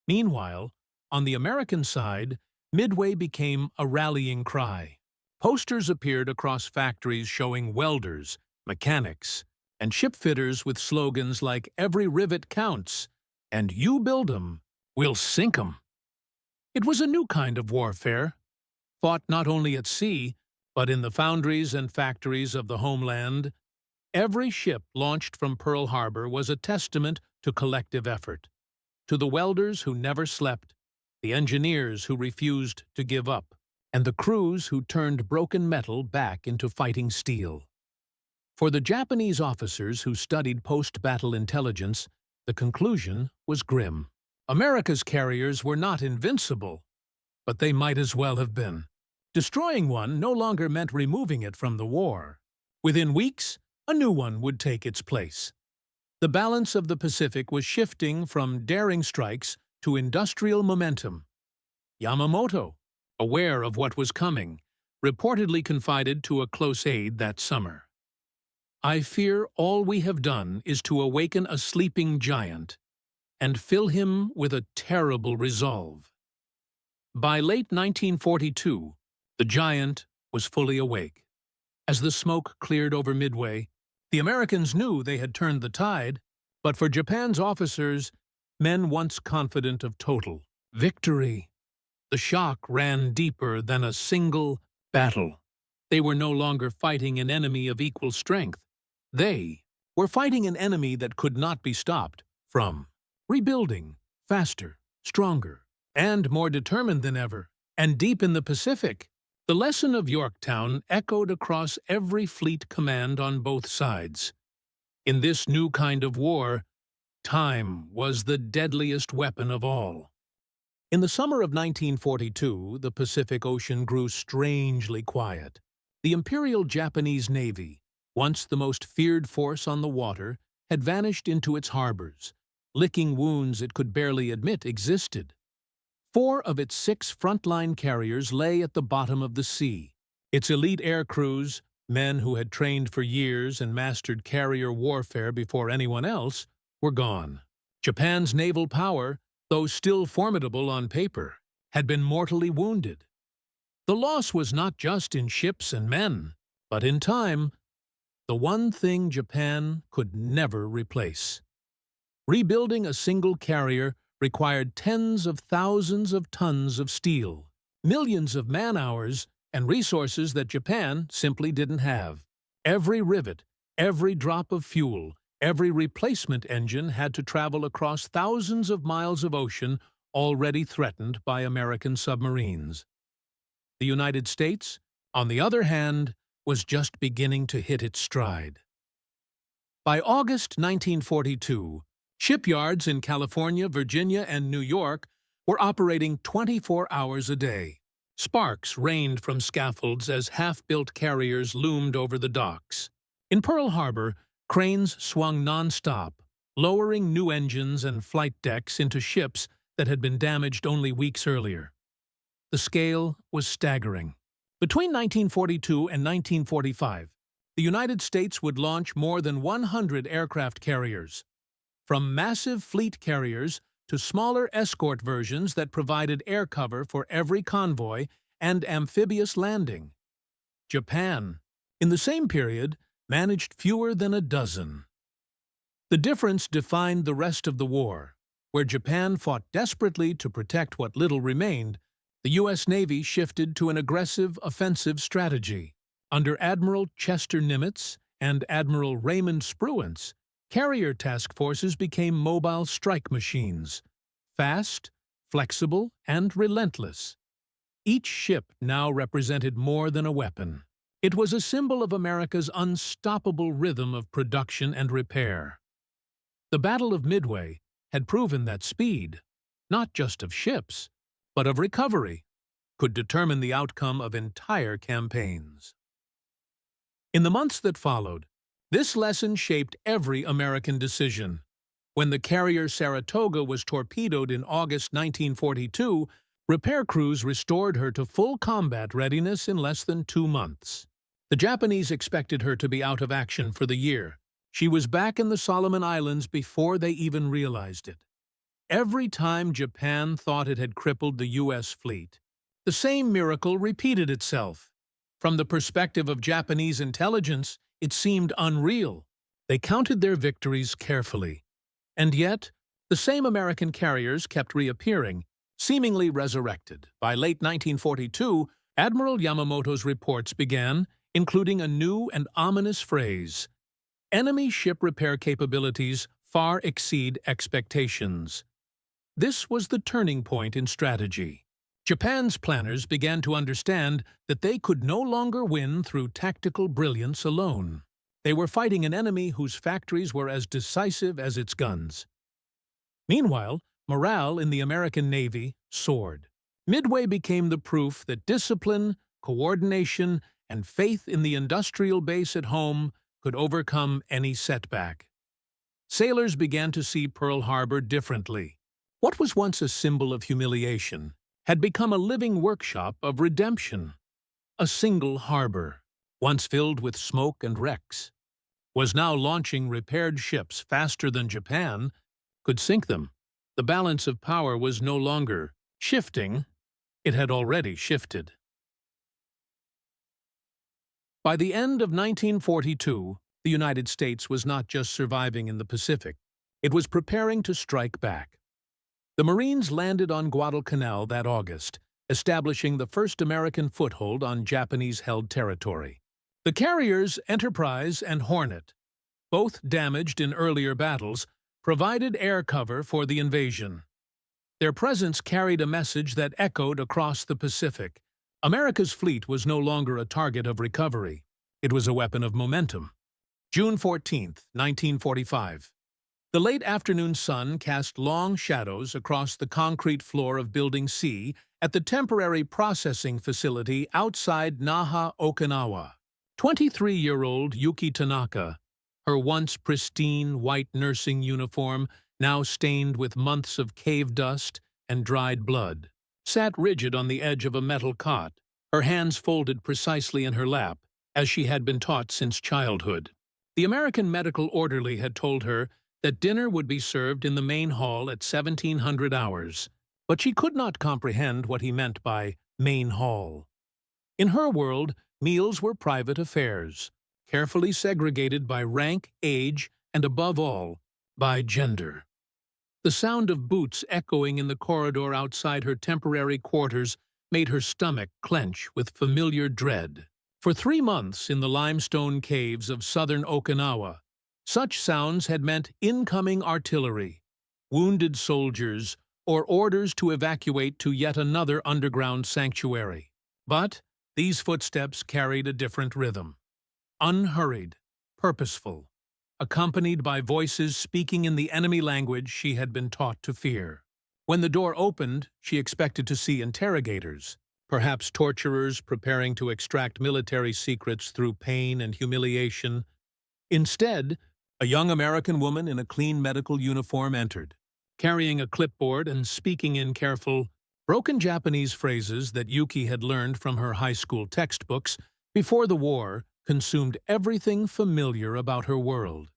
Meanwhile, on the American side, Midway became a rallying cry. Posters appeared across factories showing welders, mechanics, and shipfitters with slogans like "Every rivet counts" and "You build 'em, we'll sink 'em." It was a new kind of warfare, fought not only at sea, but in the foundries and factories of the homeland. Every ship launched from Pearl Harbor was a testament to collective effort, to the welders who never slept, the engineers who refused to give up, and the crews who turned broken metal back into fighting steel. For the Japanese officers who studied post-battle intelligence, the conclusion was grim. America's carriers were not invincible, but they might as well have been. Destroying one no longer meant removing it from the war. Within weeks, a new one would take its place. The balance of the Pacific was shifting from daring strikes to industrial momentum. Yamamoto, aware of what was coming, reportedly confided to a close aide that summer, "I fear all we have done is to awaken a sleeping giant and fill him with a terrible resolve." By late 1942, the giant was fully awake. As the smoke cleared over Midway, the Americans knew they had turned the tide, but for Japan's officers, men once confident of total victory, the shock ran deeper than a single battle. They were no longer fighting an enemy of equal strength. They were fighting an enemy that could not be stopped from rebuilding, faster, stronger, and more determined than ever. And deep in the Pacific, the lesson of Yorktown echoed across every fleet command on both sides. In this new kind of war, time was the deadliest weapon of all. In the summer of 1942, the Pacific Ocean grew strangely quiet. The Imperial Japanese Navy, once the most feared force on the water, had vanished into its harbors, licking wounds it could barely admit existed. 4 of its 6 frontline carriers lay at the bottom of the sea. Its elite air crews, men who had trained for years and mastered carrier warfare before anyone else, were gone. Japan's naval power, though still formidable on paper, had been mortally wounded. The loss was not just in ships and men, but in time, the one thing Japan could never replace. Rebuilding a single carrier required tens of thousands of tons of steel, millions of man-hours, and resources that Japan simply didn't have. Every rivet, every drop of fuel, every replacement engine had to travel across thousands of miles of ocean already threatened by American submarines. The United States, on the other hand, was just beginning to hit its stride. By August 1942, shipyards in California, Virginia, and New York were operating 24 hours a day. Sparks rained from scaffolds as half-built carriers loomed over the docks. In Pearl Harbor, cranes swung non-stop, lowering new engines and flight decks into ships that had been damaged only weeks earlier. The scale was staggering. Between 1942 and 1945, the United States would launch more than 100 aircraft carriers, from massive fleet carriers to smaller escort versions that provided air cover for every convoy and amphibious landing. Japan, in the same period, managed fewer than a dozen. The difference defined the rest of the war. Where Japan fought desperately to protect what little remained, the U.S. Navy shifted to an aggressive offensive strategy. Under Admiral Chester Nimitz and Admiral Raymond Spruance, carrier task forces became mobile strike machines, fast, flexible, and relentless. Each ship now represented more than a weapon. It was a symbol of America's unstoppable rhythm of production and repair. The Battle of Midway had proven that speed, not just of ships, but of recovery, could determine the outcome of entire campaigns. In the months that followed, this lesson shaped every American decision. When the carrier Saratoga was torpedoed in August 1942, repair crews restored her to full combat readiness in less than 2 months. The Japanese expected her to be out of action for the year. She was back in the Solomon Islands before they even realized it. Every time Japan thought it had crippled the U.S. fleet, the same miracle repeated itself. From the perspective of Japanese intelligence, it seemed unreal. They counted their victories carefully. And yet, the same American carriers kept reappearing, seemingly resurrected. By late 1942, Admiral Yamamoto's reports began, including a new and ominous phrase: "Enemy ship repair capabilities far exceed expectations." This was the turning point in strategy. Japan's planners began to understand that they could no longer win through tactical brilliance alone. They were fighting an enemy whose factories were as decisive as its guns. Meanwhile, morale in the American Navy soared. Midway became the proof that discipline, coordination, and faith in the industrial base at home could overcome any setback. Sailors began to see Pearl Harbor differently. What was once a symbol of humiliation had become a living workshop of redemption. A single harbor, once filled with smoke and wrecks, was now launching repaired ships faster than Japan could sink them. The balance of power was no longer shifting, it had already shifted. By the end of 1942, the United States was not just surviving in the Pacific, it was preparing to strike back. The Marines landed on Guadalcanal that August, establishing the first American foothold on Japanese-held territory. The carriers Enterprise and Hornet, both damaged in earlier battles, provided air cover for the invasion. Their presence carried a message that echoed across the Pacific. America's fleet was no longer a target of recovery. It was a weapon of momentum. June 14, 1945. The late afternoon sun cast long shadows across the concrete floor of Building C at the temporary processing facility outside Naha, Okinawa. 23-year-old Yuki Tanaka, her once pristine white nursing uniform now stained with months of cave dust and dried blood, sat rigid on the edge of a metal cot, her hands folded precisely in her lap, as she had been taught since childhood. The American medical orderly had told her that dinner would be served in the main hall at 1700 hours, but she could not comprehend what he meant by main hall. In her world, meals were private affairs, carefully segregated by rank, age, and above all, by gender. The sound of boots echoing in the corridor outside her temporary quarters made her stomach clench with familiar dread. For 3 months in the limestone caves of southern Okinawa, such sounds had meant incoming artillery, wounded soldiers, or orders to evacuate to yet another underground sanctuary. But these footsteps carried a different rhythm. Unhurried, purposeful, accompanied by voices speaking in the enemy language she had been taught to fear. When the door opened, she expected to see interrogators, perhaps torturers preparing to extract military secrets through pain and humiliation. Instead, a young American woman in a clean medical uniform entered, carrying a clipboard and speaking in careful, Broken Japanese phrases that Yuki had learned from her high school textbooks before the war consumed everything familiar about her world.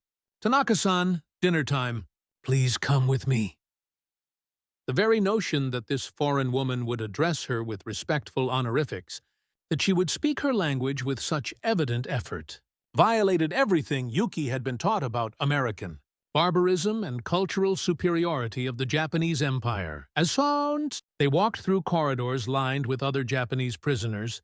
"Tanaka-san, dinner time. Please come with me." The very notion that this foreign woman would address her with respectful honorifics, that she would speak her language with such evident effort, violated everything Yuki had been taught about American barbarism and cultural superiority of the Japanese Empire. As soon they walked through corridors lined with other Japanese prisoners,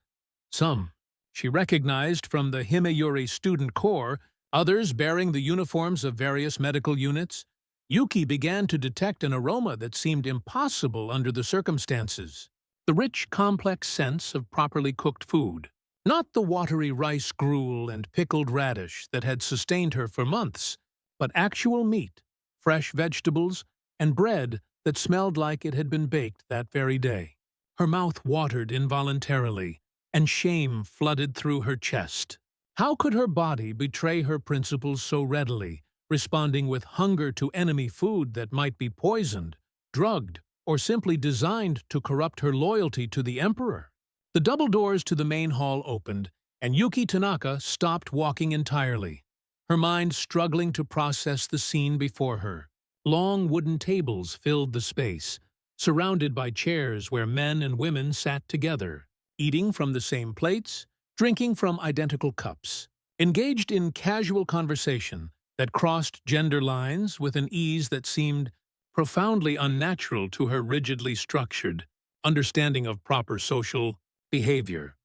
some she recognized from the Himeyuri Student Corps, others bearing the uniforms of various medical units, Yuki began to detect an aroma that seemed impossible under the circumstances. The rich, complex sense of properly cooked food. Not the watery rice gruel and pickled radish that had sustained her for months, but actual meat, fresh vegetables, and bread that smelled like it had been baked that very day. Her mouth watered involuntarily, and shame flooded through her chest. How could her body betray her principles so readily, responding with hunger to enemy food that might be poisoned, drugged, or simply designed to corrupt her loyalty to the emperor? The double doors to the main hall opened, and Yuki Tanaka stopped walking entirely, her mind struggling to process the scene before her. Long wooden tables filled the space, surrounded by chairs where men and women sat together, eating from the same plates, drinking from identical cups, engaged in casual conversation that crossed gender lines with an ease that seemed profoundly unnatural to her rigidly structured understanding of proper social behavior.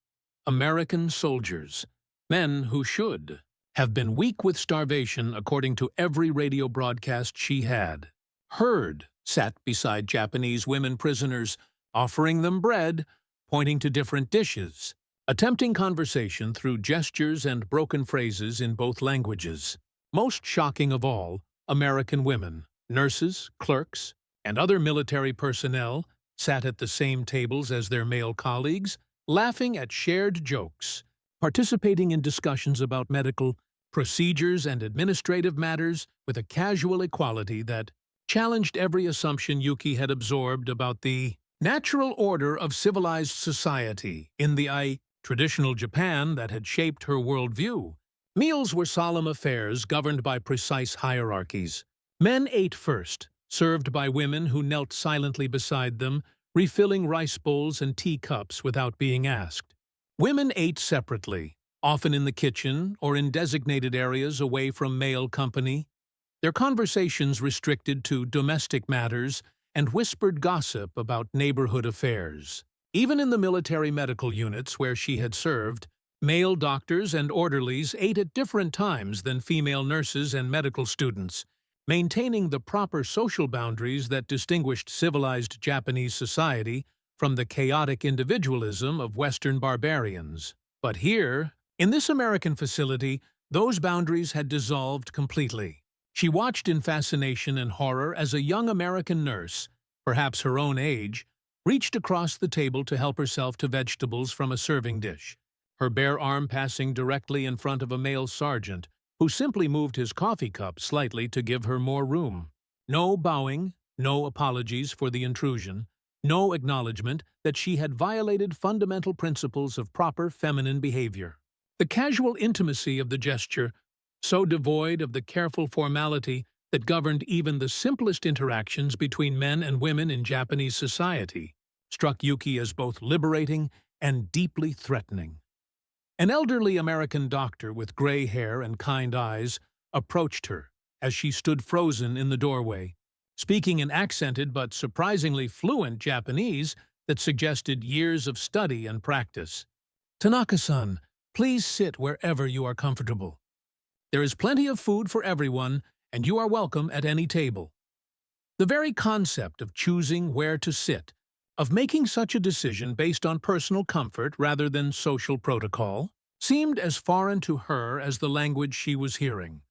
American soldiers, men who should have been weak with starvation according to every radio broadcast she had heard, sat beside Japanese women prisoners, offering them bread, pointing to different dishes, attempting conversation through gestures and broken phrases in both languages. Most shocking of all, American women, nurses, clerks, and other military personnel sat at the same tables as their male colleagues, laughing at shared jokes, participating in discussions about medical procedures and administrative matters with a casual equality that challenged every assumption Yuki had absorbed about the natural order of civilized society in the traditional Japan that had shaped her worldview. Meals were solemn affairs governed by precise hierarchies. Men ate first, served by women who knelt silently beside them, refilling rice bowls and teacups without being asked. Women ate separately, often in the kitchen or in designated areas away from male company, their conversations restricted to domestic matters and whispered gossip about neighborhood affairs. Even in the military medical units where she had served, male doctors and orderlies ate at different times than female nurses and medical students, maintaining the proper social boundaries that distinguished civilized Japanese society from the chaotic individualism of Western barbarians. But here, in this American facility, those boundaries had dissolved completely. She watched in fascination and horror as a young American nurse, perhaps her own age, reached across the table to help herself to vegetables from a serving dish, her bare arm passing directly in front of a male sergeant, who simply moved his coffee cup slightly to give her more room. No bowing, no apologies for the intrusion, no acknowledgement that she had violated fundamental principles of proper feminine behavior. The casual intimacy of the gesture, so devoid of the careful formality that governed even the simplest interactions between men and women in Japanese society, struck Yuki as both liberating and deeply threatening. An elderly American doctor with gray hair and kind eyes approached her as she stood frozen in the doorway, speaking in accented but surprisingly fluent Japanese that suggested years of study and practice. "Tanaka-san, please sit wherever you are comfortable. There is plenty of food for everyone, and you are welcome at any table." The very concept of choosing where to sit, of making such a decision based on personal comfort rather than social protocol, seemed as foreign to her as the language she was hearing.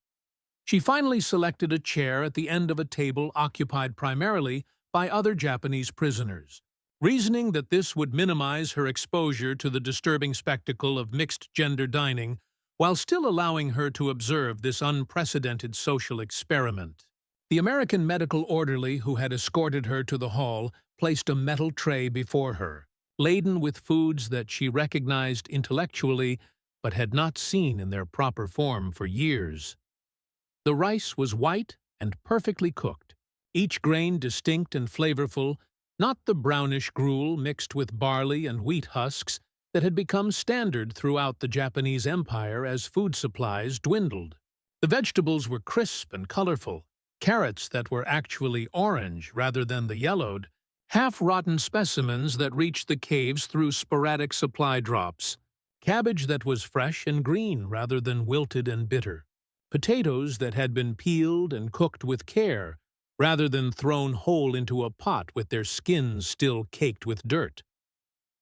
She finally selected a chair at the end of a table occupied primarily by other Japanese prisoners, reasoning that this would minimize her exposure to the disturbing spectacle of mixed-gender dining while still allowing her to observe this unprecedented social experiment. The American medical orderly who had escorted her to the hall placed a metal tray before her, laden with foods that she recognized intellectually but had not seen in their proper form for years. The rice was white and perfectly cooked, each grain distinct and flavorful, not the brownish gruel mixed with barley and wheat husks that had become standard throughout the Japanese Empire as food supplies dwindled. The vegetables were crisp and colorful, carrots that were actually orange rather than the yellowed, half-rotten specimens that reached the caves through sporadic supply drops, cabbage that was fresh and green rather than wilted and bitter, potatoes that had been peeled and cooked with care rather than thrown whole into a pot with their skins still caked with dirt.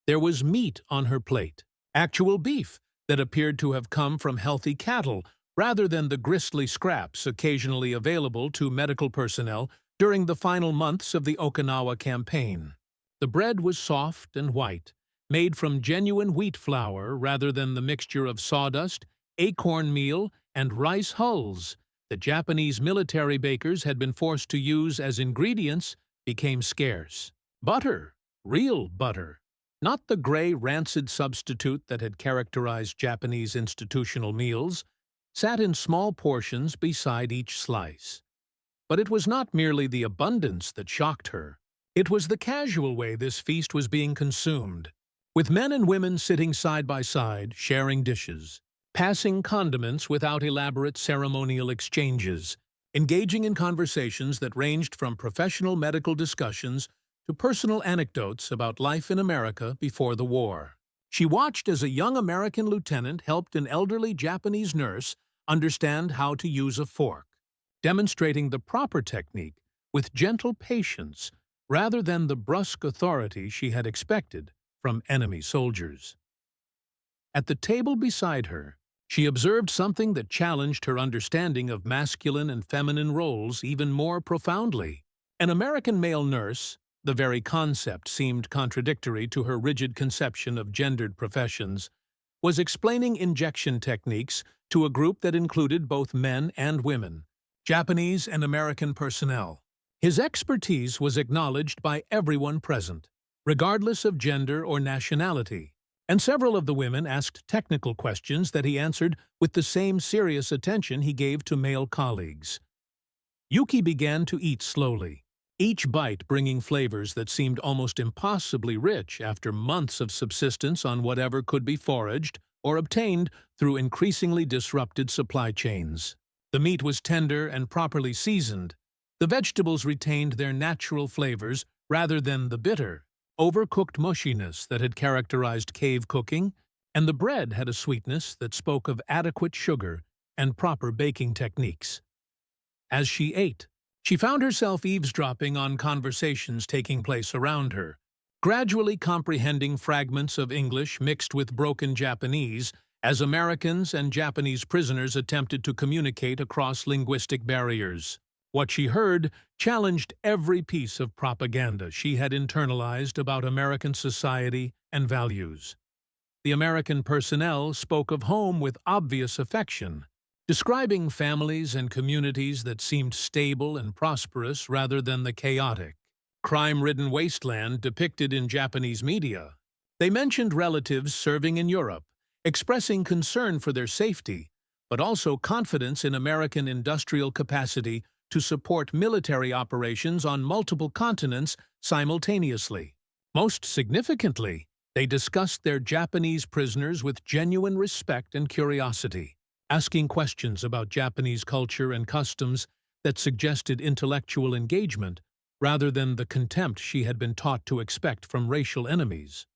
There was meat on her plate, actual beef that appeared to have come from healthy cattle rather than the gristly scraps occasionally available to medical personnel during the final months of the Okinawa campaign. The bread was soft and white, made from genuine wheat flour rather than the mixture of sawdust, acorn meal, and rice hulls that Japanese military bakers had been forced to use as ingredients became scarce. Butter, real butter, not the gray, rancid substitute that had characterized Japanese institutional meals, sat in small portions beside each slice. But it was not merely the abundance that shocked her. It was the casual way this feast was being consumed, with men and women sitting side by side, sharing dishes, passing condiments without elaborate ceremonial exchanges, engaging in conversations that ranged from professional medical discussions to personal anecdotes about life in America before the war. She watched as a young American lieutenant helped an elderly Japanese nurse understand how to use a fork, demonstrating the proper technique with gentle patience rather than the brusque authority she had expected from enemy soldiers. At the table beside her, she observed something that challenged her understanding of masculine and feminine roles even more profoundly. An American male nurse, the very concept seemed contradictory to her rigid conception of gendered professions, was explaining injection techniques to a group that included both men and women, Japanese and American personnel. His expertise was acknowledged by everyone present, regardless of gender or nationality, and several of the women asked technical questions that he answered with the same serious attention he gave to male colleagues. Yuki began to eat slowly, each bite bringing flavors that seemed almost impossibly rich after months of subsistence on whatever could be foraged or obtained through increasingly disrupted supply chains. The meat was tender and properly seasoned. The vegetables retained their natural flavors rather than the bitter, overcooked mushiness that had characterized cave cooking, and the bread had a sweetness that spoke of adequate sugar and proper baking techniques. As she ate, she found herself eavesdropping on conversations taking place around her, gradually comprehending fragments of English mixed with broken Japanese as Americans and Japanese prisoners attempted to communicate across linguistic barriers. What she heard challenged every piece of propaganda she had internalized about American society and values. The American personnel spoke of home with obvious affection, describing families and communities that seemed stable and prosperous rather than the chaotic, crime-ridden wasteland depicted in Japanese media. They mentioned relatives serving in Europe, expressing concern for their safety, but also confidence in American industrial capacity to support military operations on multiple continents simultaneously. Most significantly, they discussed their Japanese prisoners with genuine respect and curiosity, asking questions about Japanese culture and customs that suggested intellectual engagement rather than the contempt she had been taught to expect from racial enemies.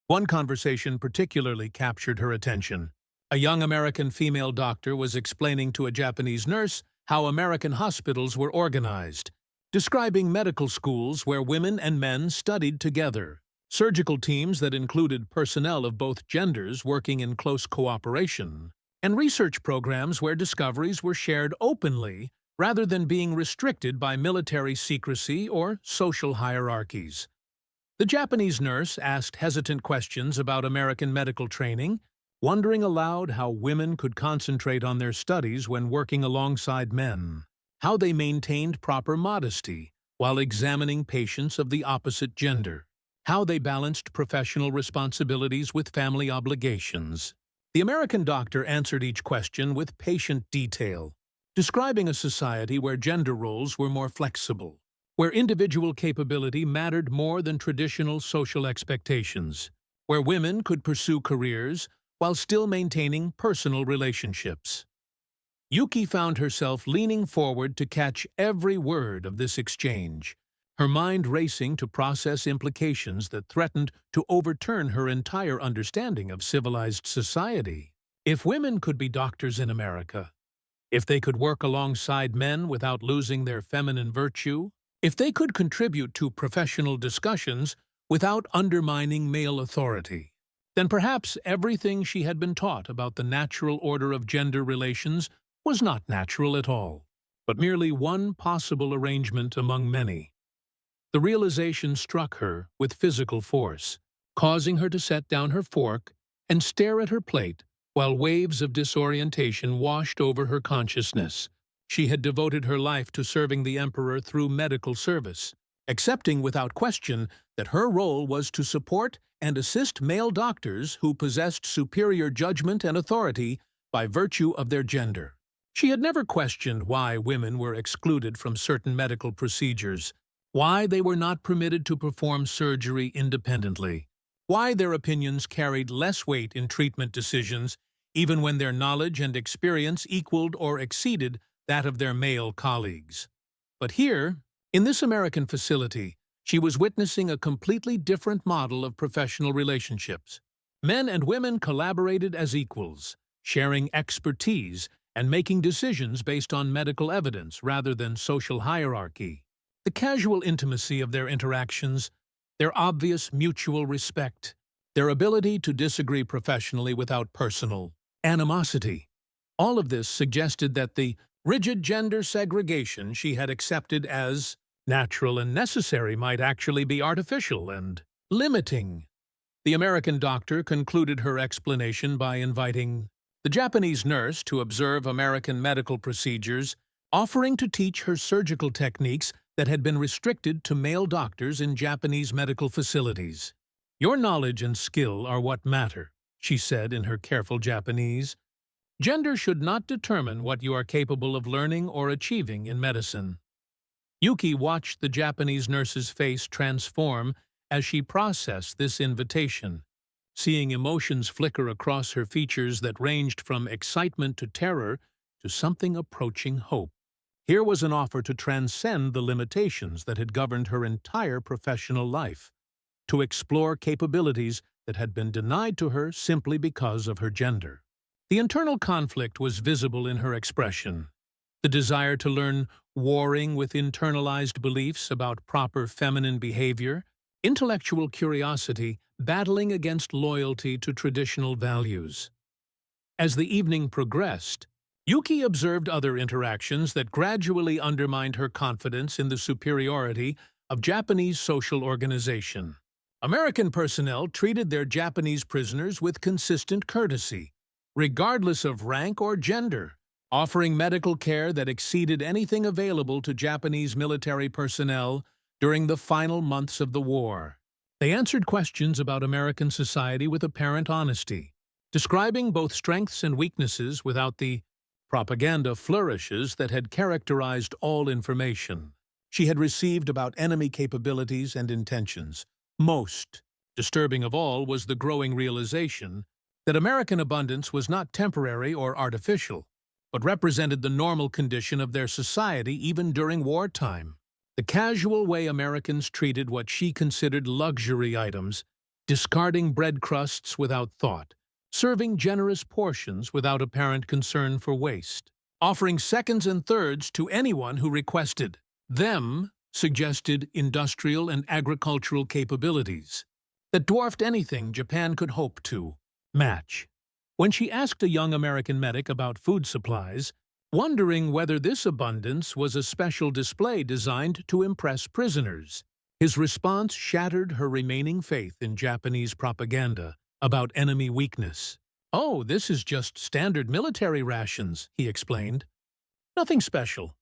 One conversation particularly captured her attention. A young American female doctor was explaining to a Japanese nurse how American hospitals were organized, describing medical schools where women and men studied together, surgical teams that included personnel of both genders working in close cooperation, and research programs where discoveries were shared openly rather than being restricted by military secrecy or social hierarchies. The Japanese nurse asked hesitant questions about American medical training, wondering aloud how women could concentrate on their studies when working alongside men. how they maintained proper modesty while examining patients of the opposite gender, how they balanced professional responsibilities with family obligations. The American doctor answered each question with patient detail, describing a society where gender roles were more flexible, where individual capability mattered more than traditional social expectations, where women could pursue careers while still maintaining personal relationships. Yuki found herself leaning forward to catch every word of this exchange, her mind racing to process implications that threatened to overturn her entire understanding of civilized society. If women could be doctors in America, if they could work alongside men without losing their feminine virtue, if they could contribute to professional discussions without undermining male authority, then perhaps everything she had been taught about the natural order of gender relations was not natural at all, but merely one possible arrangement among many. The realization struck her with physical force, causing her to set down her fork and stare at her plate while waves of disorientation washed over her consciousness. She had devoted her life to serving the emperor through medical service, accepting without question that her role was to support and assist male doctors who possessed superior judgment and authority by virtue of their gender. She had never questioned why women were excluded from certain medical procedures, why they were not permitted to perform surgery independently, why their opinions carried less weight in treatment decisions, even when their knowledge and experience equaled or exceeded that of their male colleagues. But here, in this American facility, she was witnessing a completely different model of professional relationships. Men and women collaborated as equals, sharing expertise and making decisions based on medical evidence rather than social hierarchy. The casual intimacy of their interactions, their obvious mutual respect, their ability to disagree professionally without personal animosity. All of this suggested that the rigid gender segregation she had accepted as natural and necessary might actually be artificial and limiting. The American doctor concluded her explanation by inviting the Japanese nurse to observe American medical procedures, offering to teach her surgical techniques that had been restricted to male doctors in Japanese medical facilities. "Your knowledge and skill are what matter," she said in her careful Japanese. "Gender should not determine what you are capable of learning or achieving in medicine." Yuki watched the Japanese nurse's face transform as she processed this invitation, seeing emotions flicker across her features that ranged from excitement to terror to something approaching hope. Here was an offer to transcend the limitations that had governed her entire professional life, to explore capabilities that had been denied to her simply because of her gender. The internal conflict was visible in her expression, the desire to learn warring with internalized beliefs about proper feminine behavior, intellectual curiosity battling against loyalty to traditional values. As the evening progressed, Yuki observed other interactions that gradually undermined her confidence in the superiority of Japanese social organization. American personnel treated their Japanese prisoners with consistent courtesy, regardless of rank or gender, offering medical care that exceeded anything available to Japanese military personnel during the final months of the war. They answered questions about American society with apparent honesty, describing both strengths and weaknesses without the propaganda flourishes that had characterized all information she had received about enemy capabilities and intentions. Most disturbing of all was the growing realization that American abundance was not temporary or artificial, but represented the normal condition of their society even during wartime. The casual way Americans treated what she considered luxury items, discarding bread crusts without thought, serving generous portions without apparent concern for waste, offering seconds and thirds to anyone who requested them, suggested industrial and agricultural capabilities that dwarfed anything Japan could hope to match. When she asked a young American medic about food supplies, wondering whether this abundance was a special display designed to impress prisoners, his response shattered her remaining faith in Japanese propaganda about enemy weakness. "Oh, this is just standard military rations," he explained. "Nothing special.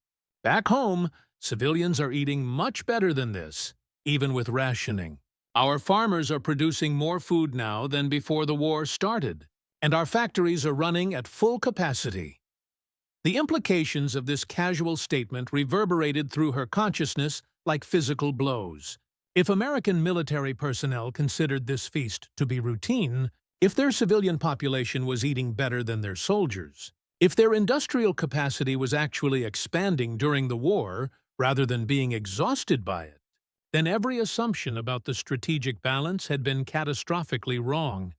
Back home, civilians are eating much better than this, even with rationing. Our farmers are producing more food now than before the war started, and our factories are running at full capacity. The implications of this casual statement reverberated through her consciousness like physical blows. If American military personnel considered this feast to be routine, if their civilian population was eating better than their soldiers, if their industrial capacity was actually expanding during the war rather than being exhausted by it, then every assumption about the strategic balance had been catastrophically wrong.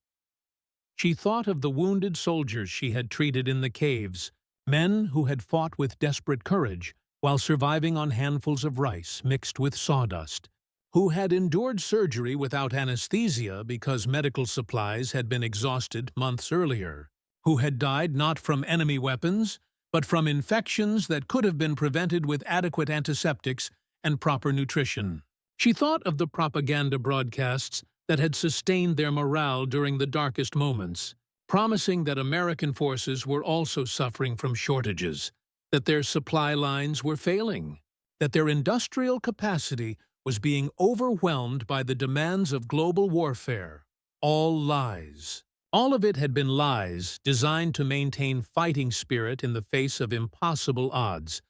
She thought of the wounded soldiers she had treated in the caves, men who had fought with desperate courage while surviving on handfuls of rice mixed with sawdust, who had endured surgery without anesthesia because medical supplies had been exhausted months earlier, who had died not from enemy weapons, but from infections that could have been prevented with adequate antiseptics and proper nutrition. She thought of the propaganda broadcasts that had sustained their morale during the darkest moments, promising that American forces were also suffering from shortages, that their supply lines were failing, that their industrial capacity was being overwhelmed by the demands of global warfare. All lies. All of it had been lies designed to maintain fighting spirit in the face of impossible odds,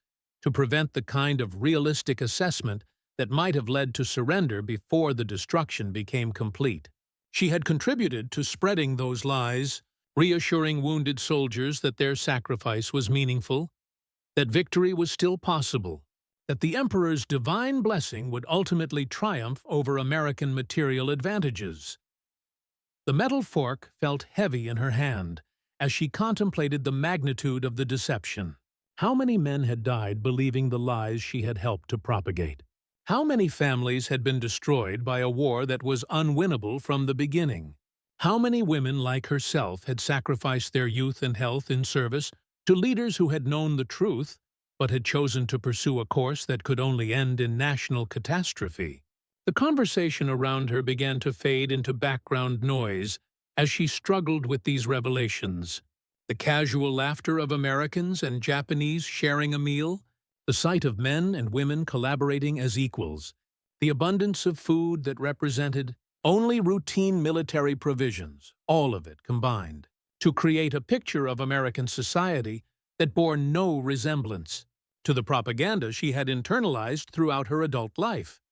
to prevent the kind of realistic assessment that might have led to surrender before the destruction became complete. She had contributed to spreading those lies, reassuring wounded soldiers that their sacrifice was meaningful, that victory was still possible, that the Emperor's divine blessing would ultimately triumph over American material advantages. The metal fork felt heavy in her hand as she contemplated the magnitude of the deception. How many men had died believing the lies she had helped to propagate? How many families had been destroyed by a war that was unwinnable from the beginning? How many women like herself had sacrificed their youth and health in service to leaders who had known the truth but had chosen to pursue a course that could only end in national catastrophe? The conversation around her began to fade into background noise as she struggled with these revelations. The casual laughter of Americans and Japanese sharing a meal, the sight of men and women collaborating as equals, the abundance of food that represented only routine military provisions, all of it combined, to create a picture of American society that bore no resemblance to the propaganda she had internalized throughout her adult life.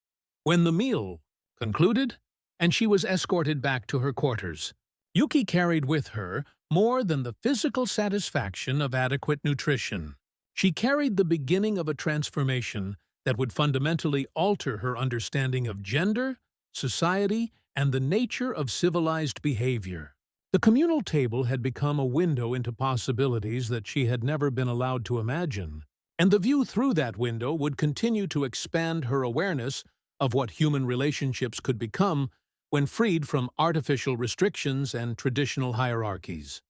When the meal concluded and she was escorted back to her quarters, Yuki carried with her more than the physical satisfaction of adequate nutrition. She carried the beginning of a transformation that would fundamentally alter her understanding of gender, society, and the nature of civilized behavior. The communal table had become a window into possibilities that she had never been allowed to imagine, and the view through that window would continue to expand her awareness of what human relationships could become when freed from artificial restrictions and traditional hierarchies.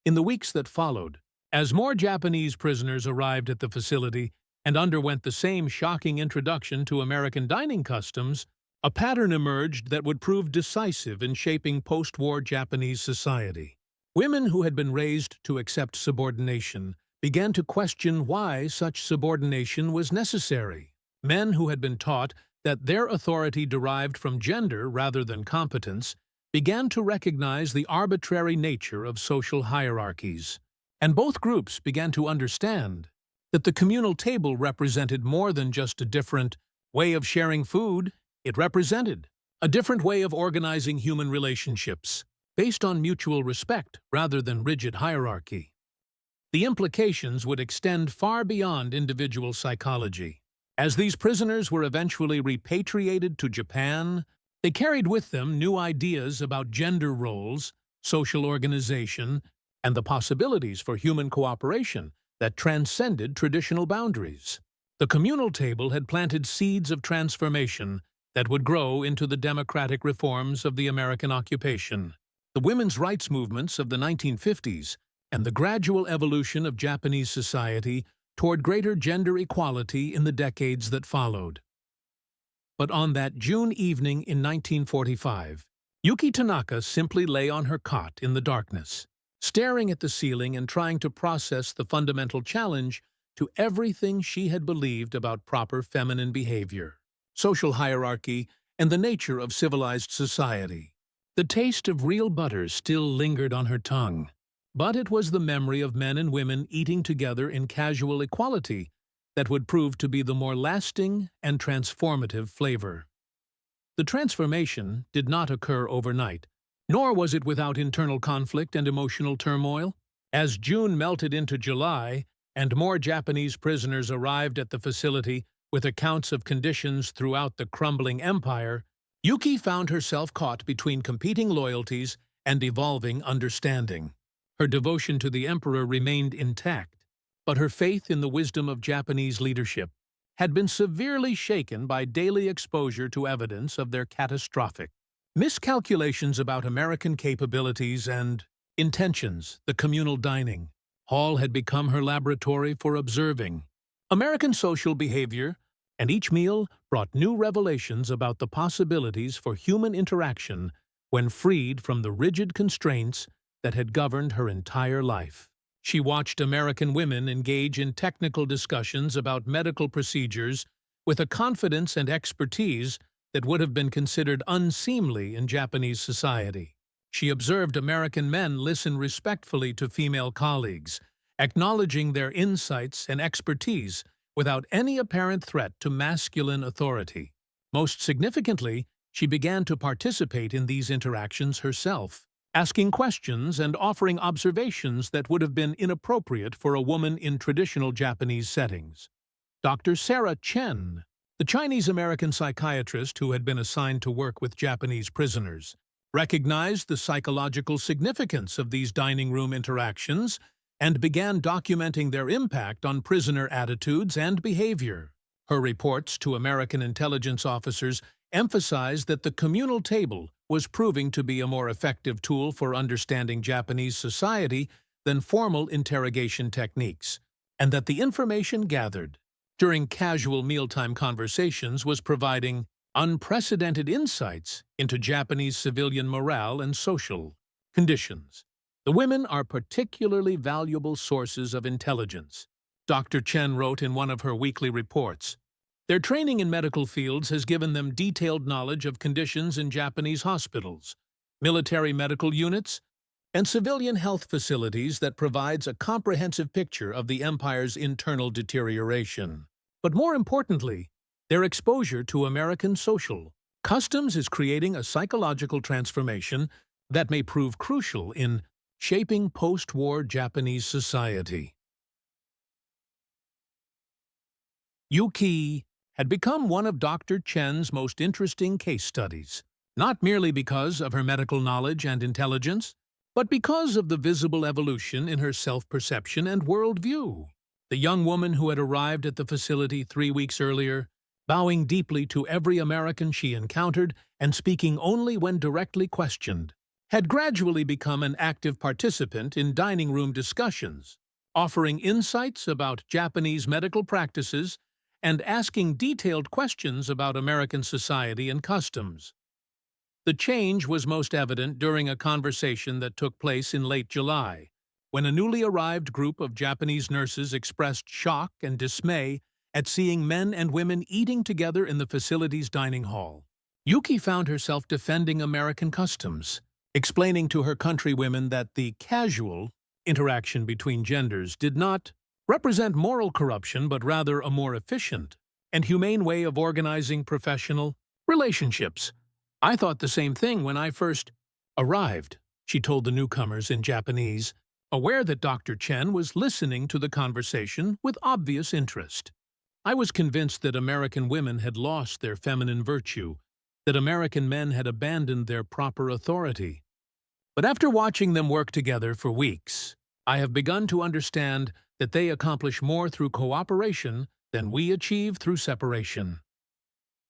In the weeks that followed, as more Japanese prisoners arrived at the facility and underwent the same shocking introduction to American dining customs, a pattern emerged that would prove decisive in shaping post-war Japanese society. Women who had been raised to accept subordination began to question why such subordination was necessary. Men who had been taught that their authority derived from gender rather than competence began to recognize the arbitrary nature of social hierarchies. And both groups began to understand that the communal table represented more than just a different way of sharing food. It represented a different way of organizing human relationships, based on mutual respect rather than rigid hierarchy. The implications would extend far beyond individual psychology. As these prisoners were eventually repatriated to Japan, they carried with them new ideas about gender roles, social organization, and the possibilities for human cooperation that transcended traditional boundaries. The communal table had planted seeds of transformation that would grow into the democratic reforms of the American occupation, the women's rights movements of the 1950s, and the gradual evolution of Japanese society toward greater gender equality in the decades that followed. But on that June evening in 1945, Yuki Tanaka simply lay on her cot in the darkness, staring at the ceiling and trying to process the fundamental challenge to everything she had believed about proper feminine behavior, social hierarchy, and the nature of civilized society. The taste of real butter still lingered on her tongue, but it was the memory of men and women eating together in casual equality that would prove to be the more lasting and transformative flavor. The transformation did not occur overnight, nor was it without internal conflict and emotional turmoil. As June melted into July and more Japanese prisoners arrived at the facility with accounts of conditions throughout the crumbling empire, Yuki found herself caught between competing loyalties and evolving understanding. Her devotion to the emperor remained intact, but her faith in the wisdom of Japanese leadership had been severely shaken by daily exposure to evidence of their catastrophic miscalculations about American capabilities and intentions. The communal dining hall had become her laboratory for observing American social behavior, and each meal brought new revelations about the possibilities for human interaction when freed from the rigid constraints that had governed her entire life. She watched American women engage in technical discussions about medical procedures with a confidence and expertise that would have been considered unseemly in Japanese society. She observed American men listen respectfully to female colleagues, acknowledging their insights and expertise without any apparent threat to masculine authority. Most significantly, she began to participate in these interactions herself, asking questions and offering observations that would have been inappropriate for a woman in traditional Japanese settings. Dr. Sarah Chen, the Chinese-American psychiatrist who had been assigned to work with Japanese prisoners, recognized the psychological significance of these dining room interactions and began documenting their impact on prisoner attitudes and behavior. Her reports to American intelligence officers emphasized that the communal table was proving to be a more effective tool for understanding Japanese society than formal interrogation techniques, and that the information gathered during casual mealtime conversations was providing unprecedented insights into Japanese civilian morale and social conditions. The women are particularly valuable sources of intelligence, Dr. Chen wrote in one of her weekly reports. Their training in medical fields has given them detailed knowledge of conditions in Japanese hospitals, military medical units, and civilian health facilities that provides a comprehensive picture of the empire's internal deterioration. But more importantly, their exposure to American social customs is creating a psychological transformation that may prove crucial in shaping post-war Japanese society. Yuki had become one of Dr. Chen's most interesting case studies, not merely because of her medical knowledge and intelligence, but because of the visible evolution in her self-perception and worldview. The young woman who had arrived at the facility 3 weeks earlier, bowing deeply to every American she encountered and speaking only when directly questioned, had gradually become an active participant in dining room discussions, offering insights about Japanese medical practices and asking detailed questions about American society and customs. The change was most evident during a conversation that took place in late July, when a newly arrived group of Japanese nurses expressed shock and dismay at seeing men and women eating together in the facility's dining hall. Yuki found herself defending American customs, explaining to her countrywomen that the casual interaction between genders did not represent moral corruption but rather a more efficient and humane way of organizing professional relationships. I thought the same thing when I first arrived, she told the newcomers in Japanese, aware that Dr. Chen was listening to the conversation with obvious interest. I was convinced that American women had lost their feminine virtue, that American men had abandoned their proper authority. But after watching them work together for weeks, I have begun to understand that they accomplish more through cooperation than we achieve through separation.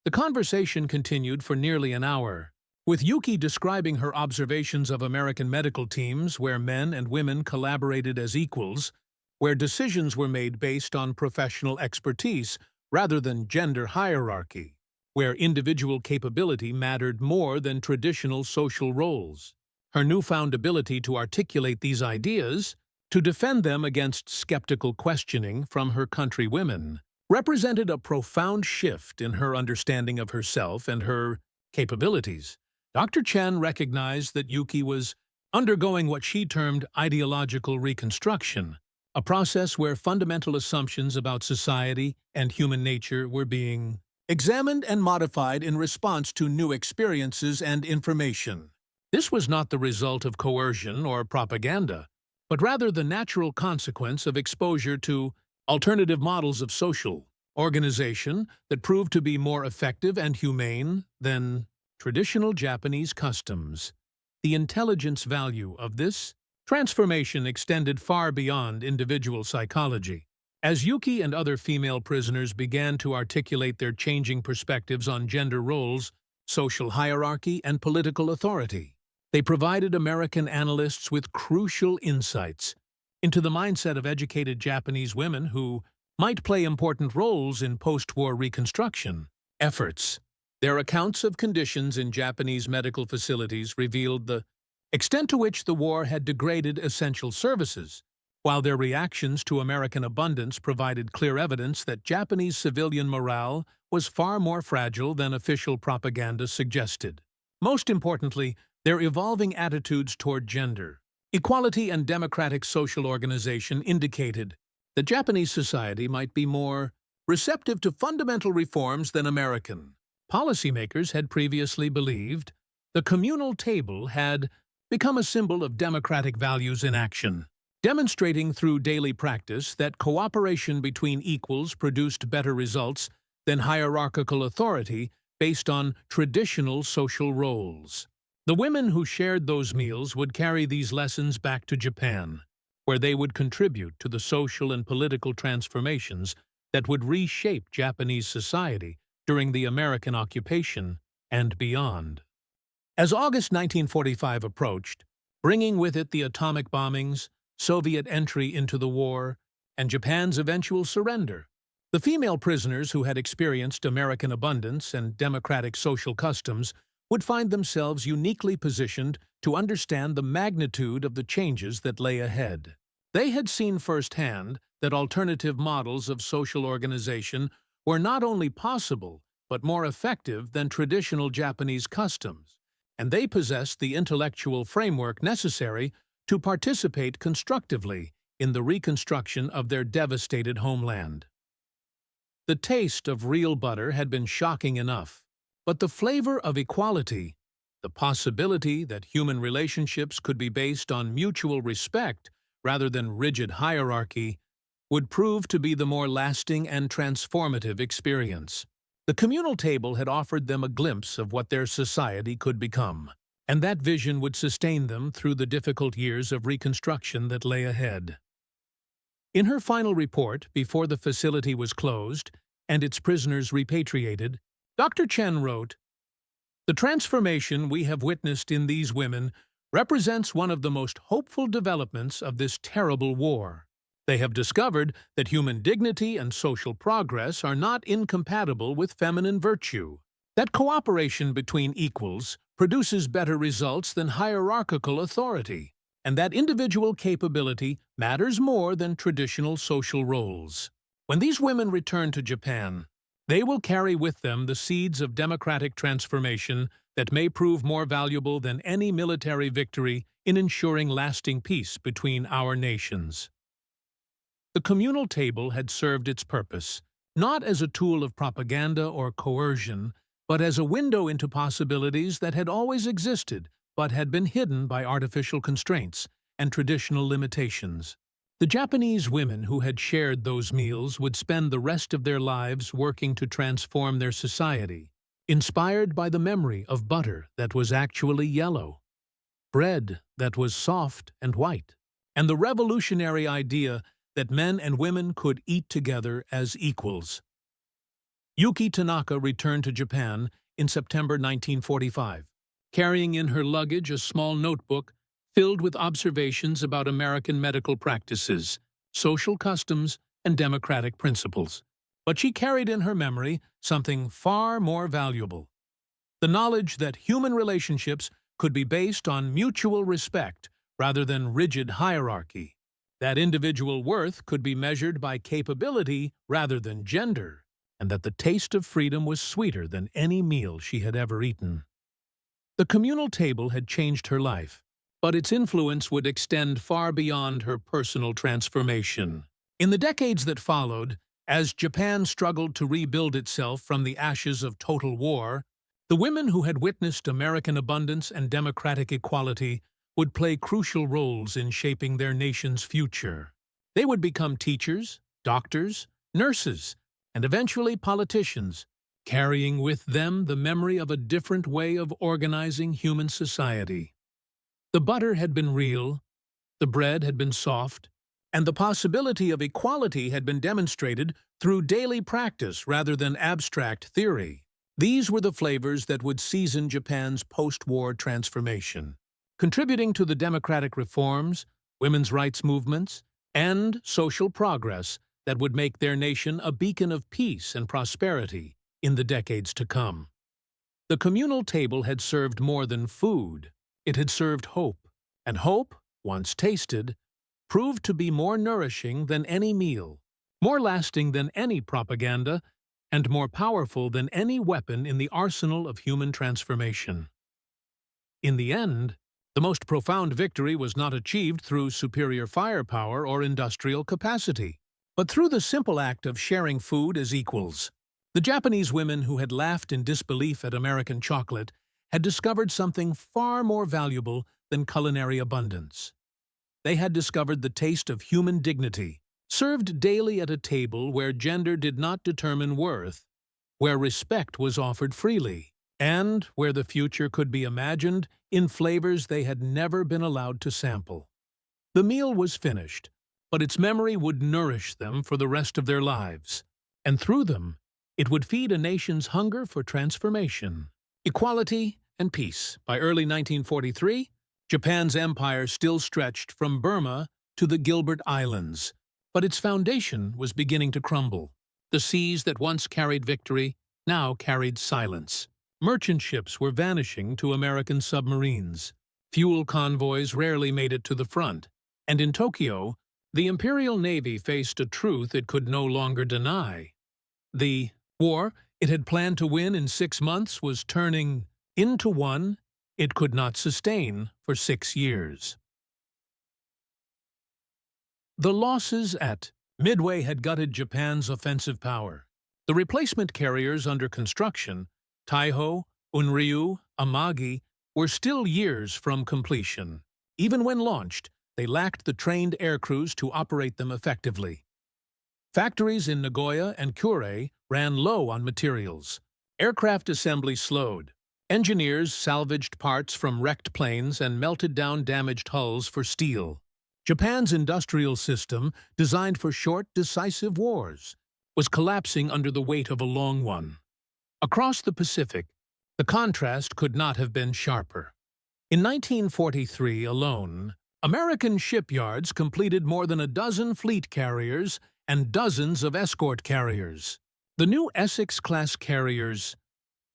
The conversation continued for nearly an hour, with Yuki describing her observations of American medical teams where men and women collaborated as equals, where decisions were made based on professional expertise rather than gender hierarchy, where individual capability mattered more than traditional social roles. Her newfound ability to articulate these ideas to defend them against skeptical questioning from her countrywomen represented a profound shift in her understanding of herself and her capabilities. Dr. Chen recognized that Yuki was undergoing what she termed ideological reconstruction, a process where fundamental assumptions about society and human nature were being examined and modified in response to new experiences and information. This was not the result of coercion or propaganda, but rather the natural consequence of exposure to alternative models of social organization that proved to be more effective and humane than traditional Japanese customs. The intelligence value of this transformation extended far beyond individual psychology. As Yuki and other female prisoners began to articulate their changing perspectives on gender roles, social hierarchy, and political authority, they provided American analysts with crucial insights into the mindset of educated Japanese women who might play important roles in post-war reconstruction efforts. Their accounts of conditions in Japanese medical facilities revealed the extent to which the war had degraded essential services, while their reactions to American abundance provided clear evidence that Japanese civilian morale was far more fragile than official propaganda suggested. Most importantly, their evolving attitudes toward gender equality and democratic social organization indicated that Japanese society might be more receptive to fundamental reforms than American. Policymakers had previously believed the communal table had become a symbol of democratic values in action, demonstrating through daily practice that cooperation between equals produced better results than hierarchical authority based on traditional social roles. The women who shared those meals would carry these lessons back to Japan, where they would contribute to the social and political transformations that would reshape Japanese society during the American occupation and beyond. As August 1945 approached, bringing with it the atomic bombings, Soviet entry into the war, and Japan's eventual surrender, the female prisoners who had experienced American abundance and democratic social customs would find themselves uniquely positioned to understand the magnitude of the changes that lay ahead. They had seen firsthand that alternative models of social organization were not only possible but more effective than traditional Japanese customs, and they possessed the intellectual framework necessary to participate constructively in the reconstruction of their devastated homeland. The taste of real butter had been shocking enough, but the flavor of equality, the possibility that human relationships could be based on mutual respect rather than rigid hierarchy, would prove to be the more lasting and transformative experience. The communal table had offered them a glimpse of what their society could become, and that vision would sustain them through the difficult years of reconstruction that lay ahead. In her final report, before the facility was closed and its prisoners repatriated, Dr. Chen wrote, "The transformation we have witnessed in these women represents one of the most hopeful developments of this terrible war. They have discovered that human dignity and social progress are not incompatible with feminine virtue, that cooperation between equals produces better results than hierarchical authority, and that individual capability matters more than traditional social roles. When these women return to Japan, they will carry with them the seeds of democratic transformation that may prove more valuable than any military victory in ensuring lasting peace between our nations." The communal table had served its purpose, not as a tool of propaganda or coercion, but as a window into possibilities that had always existed but had been hidden by artificial constraints and traditional limitations. The Japanese women who had shared those meals would spend the rest of their lives working to transform their society, inspired by the memory of butter that was actually yellow, bread that was soft and white, and the revolutionary idea that men and women could eat together as equals. Yuki Tanaka returned to Japan in September 1945, carrying in her luggage a small notebook filled with observations about American medical practices, social customs, and democratic principles. But she carried in her memory something far more valuable: the knowledge that human relationships could be based on mutual respect rather than rigid hierarchy. that individual worth could be measured by capability rather than gender, and that the taste of freedom was sweeter than any meal she had ever eaten. The communal table had changed her life, but its influence would extend far beyond her personal transformation. In the decades that followed, as Japan struggled to rebuild itself from the ashes of total war, the women who had witnessed American abundance and democratic equality would play crucial roles in shaping their nation's future. They would become teachers, doctors, nurses, and eventually politicians, carrying with them the memory of a different way of organizing human society. The butter had been real, the bread had been soft, and the possibility of equality had been demonstrated through daily practice rather than abstract theory. These were the flavors that would season Japan's post-war transformation, contributing to the democratic reforms, women's rights movements, and social progress that would make their nation a beacon of peace and prosperity in the decades to come. The communal table had served more than food. It had served hope, and hope, once tasted, proved to be more nourishing than any meal, more lasting than any propaganda, and more powerful than any weapon in the arsenal of human transformation. In the end, the most profound victory was not achieved through superior firepower or industrial capacity, but through the simple act of sharing food as equals. The Japanese women who had laughed in disbelief at American chocolate had discovered something far more valuable than culinary abundance. They had discovered the taste of human dignity, served daily at a table where gender did not determine worth, where respect was offered freely, and where the future could be imagined in flavors they had never been allowed to sample. The meal was finished, but its memory would nourish them for the rest of their lives, and through them, it would feed a nation's hunger for transformation, equality, and peace. By early 1943, Japan's empire still stretched from Burma to the Gilbert Islands, but its foundation was beginning to crumble. The seas that once carried victory now carried silence. Merchant ships were vanishing to American submarines. Fuel convoys rarely made it to the front, and in Tokyo, the Imperial Navy faced a truth it could no longer deny. The war it had planned to win in 6 months was turning into one it could not sustain for 6 years. The losses at Midway had gutted Japan's offensive power. The replacement carriers under construction, Taiho, Unryu, Amagi, were still years from completion. Even when launched, they lacked the trained aircrews to operate them effectively. Factories in Nagoya and Kure ran low on materials. Aircraft assembly slowed. Engineers salvaged parts from wrecked planes and melted down damaged hulls for steel. Japan's industrial system, designed for short, decisive wars, was collapsing under the weight of a long one. Across the Pacific, the contrast could not have been sharper. In 1943 alone, American shipyards completed more than a dozen fleet carriers and dozens of escort carriers. The new Essex-class carriers,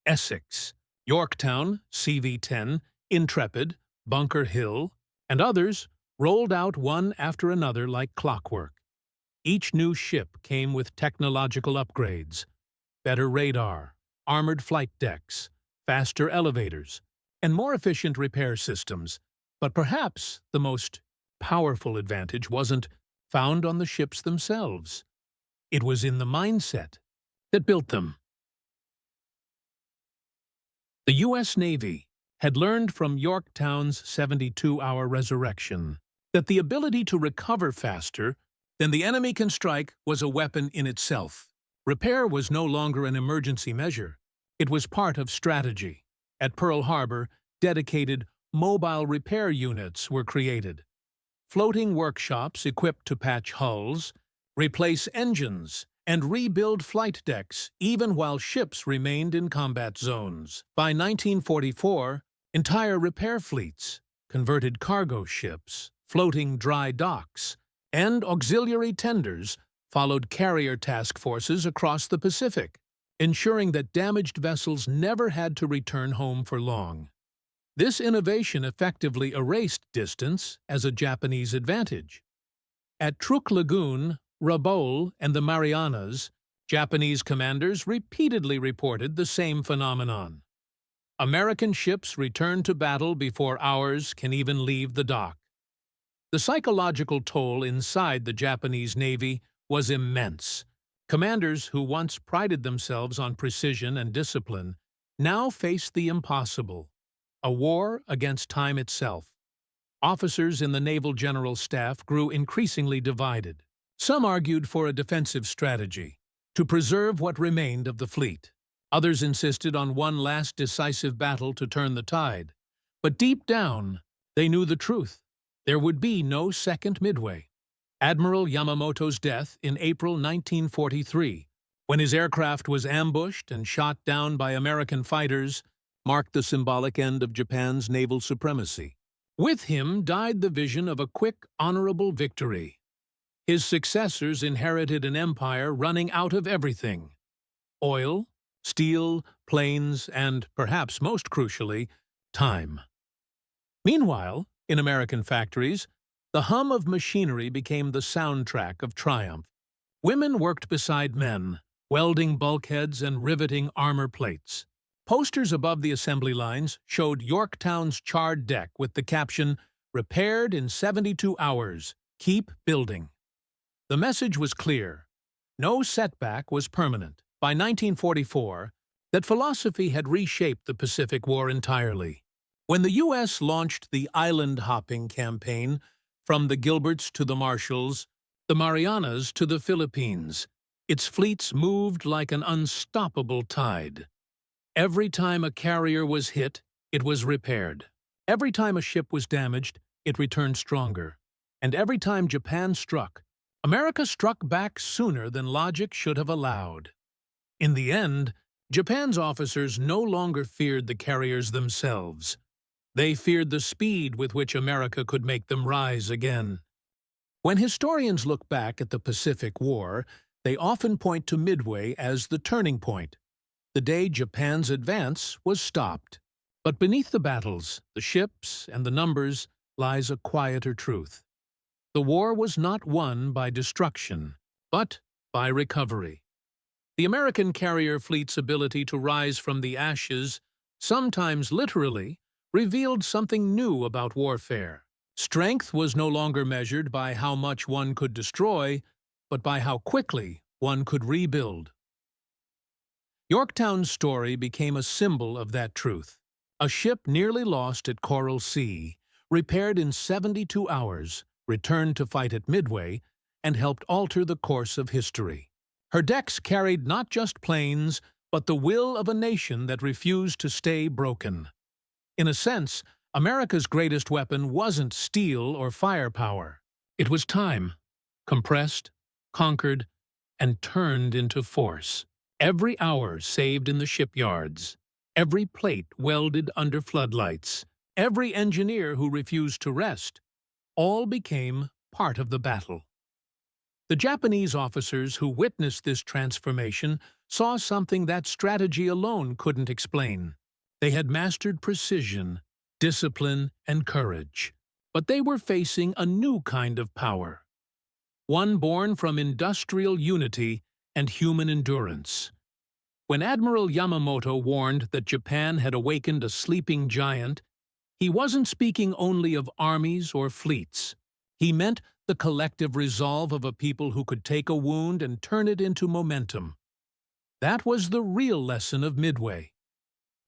Essex, Yorktown, CV-10, Intrepid, Bunker Hill, and others rolled out one after another like clockwork. Each new ship came with technological upgrades, better radar, armored flight decks, faster elevators, and more efficient repair systems. But perhaps the most powerful advantage wasn't found on the ships themselves. It was in the mindset that built them. The U.S. Navy had learned from Yorktown's 72-hour resurrection that the ability to recover faster than the enemy can strike was a weapon in itself. Repair was no longer an emergency measure. It was part of strategy. At Pearl Harbor, dedicated mobile repair units were created. Floating workshops equipped to patch hulls, replace engines, and rebuild flight decks even while ships remained in combat zones. By 1944, entire repair fleets, converted cargo ships, floating dry docks, and auxiliary tenders followed carrier task forces across the Pacific, ensuring that damaged vessels never had to return home for long. This innovation effectively erased distance as a Japanese advantage. At Truk Lagoon, Rabaul, and the Marianas, Japanese commanders repeatedly reported the same phenomenon. American ships return to battle before ours can even leave the dock. The psychological toll inside the Japanese Navy was immense. Commanders who once prided themselves on precision and discipline now faced the impossible, a war against time itself. Officers in the Naval General Staff grew increasingly divided. Some argued for a defensive strategy, to preserve what remained of the fleet. Others insisted on one last decisive battle to turn the tide. But deep down, they knew the truth. There would be no second Midway. Admiral Yamamoto's death in April 1943, when his aircraft was ambushed and shot down by American fighters, marked the symbolic end of Japan's naval supremacy. With him died the vision of a quick, honorable victory. His successors inherited an empire running out of everything: oil, steel, planes, and, perhaps most crucially, time. Meanwhile, in American factories, the hum of machinery became the soundtrack of triumph. Women worked beside men, welding bulkheads and riveting armor plates. Posters above the assembly lines showed Yorktown's charred deck with the caption, "Repaired in 72 hours. Keep building." The message was clear. No setback was permanent. By 1944, that philosophy had reshaped the Pacific War entirely. When the U.S. launched the island-hopping campaign, from the Gilberts to the Marshalls, the Marianas to the Philippines, its fleets moved like an unstoppable tide. Every time a carrier was hit, it was repaired. Every time a ship was damaged, it returned stronger. And every time Japan struck, America struck back sooner than logic should have allowed. In the end, Japan's officers no longer feared the carriers themselves. They feared the speed with which America could make them rise again. When historians look back at the Pacific War, they often point to Midway as the turning point, the day Japan's advance was stopped. But beneath the battles, the ships, and the numbers lies a quieter truth. The war was not won by destruction, but by recovery. The American carrier fleet's ability to rise from the ashes, sometimes literally, revealed something new about warfare. Strength was no longer measured by how much one could destroy, but by how quickly one could rebuild. Yorktown's story became a symbol of that truth. A ship nearly lost at Coral Sea, repaired in 72 hours, returned to fight at Midway, and helped alter the course of history. Her decks carried not just planes, but the will of a nation that refused to stay broken. In a sense, America's greatest weapon wasn't steel or firepower. It was time, compressed, conquered, and turned into force. Every hour saved in the shipyards, every plate welded under floodlights, every engineer who refused to rest, all became part of the battle. The Japanese officers who witnessed this transformation saw something that strategy alone couldn't explain. They had mastered precision, discipline, and courage, but they were facing a new kind of power, one born from industrial unity and human endurance. When Admiral Yamamoto warned that Japan had awakened a sleeping giant, he wasn't speaking only of armies or fleets. He meant the collective resolve of a people who could take a wound and turn it into momentum. That was the real lesson of Midway,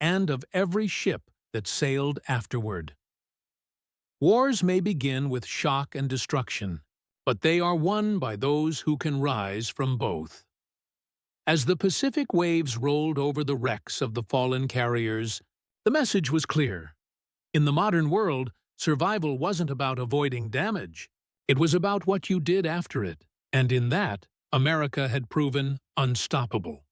and of every ship that sailed afterward. Wars may begin with shock and destruction, but they are won by those who can rise from both. As the Pacific waves rolled over the wrecks of the fallen carriers, the message was clear. In the modern world, survival wasn't about avoiding damage. It was about what you did after it, and in that, America had proven unstoppable.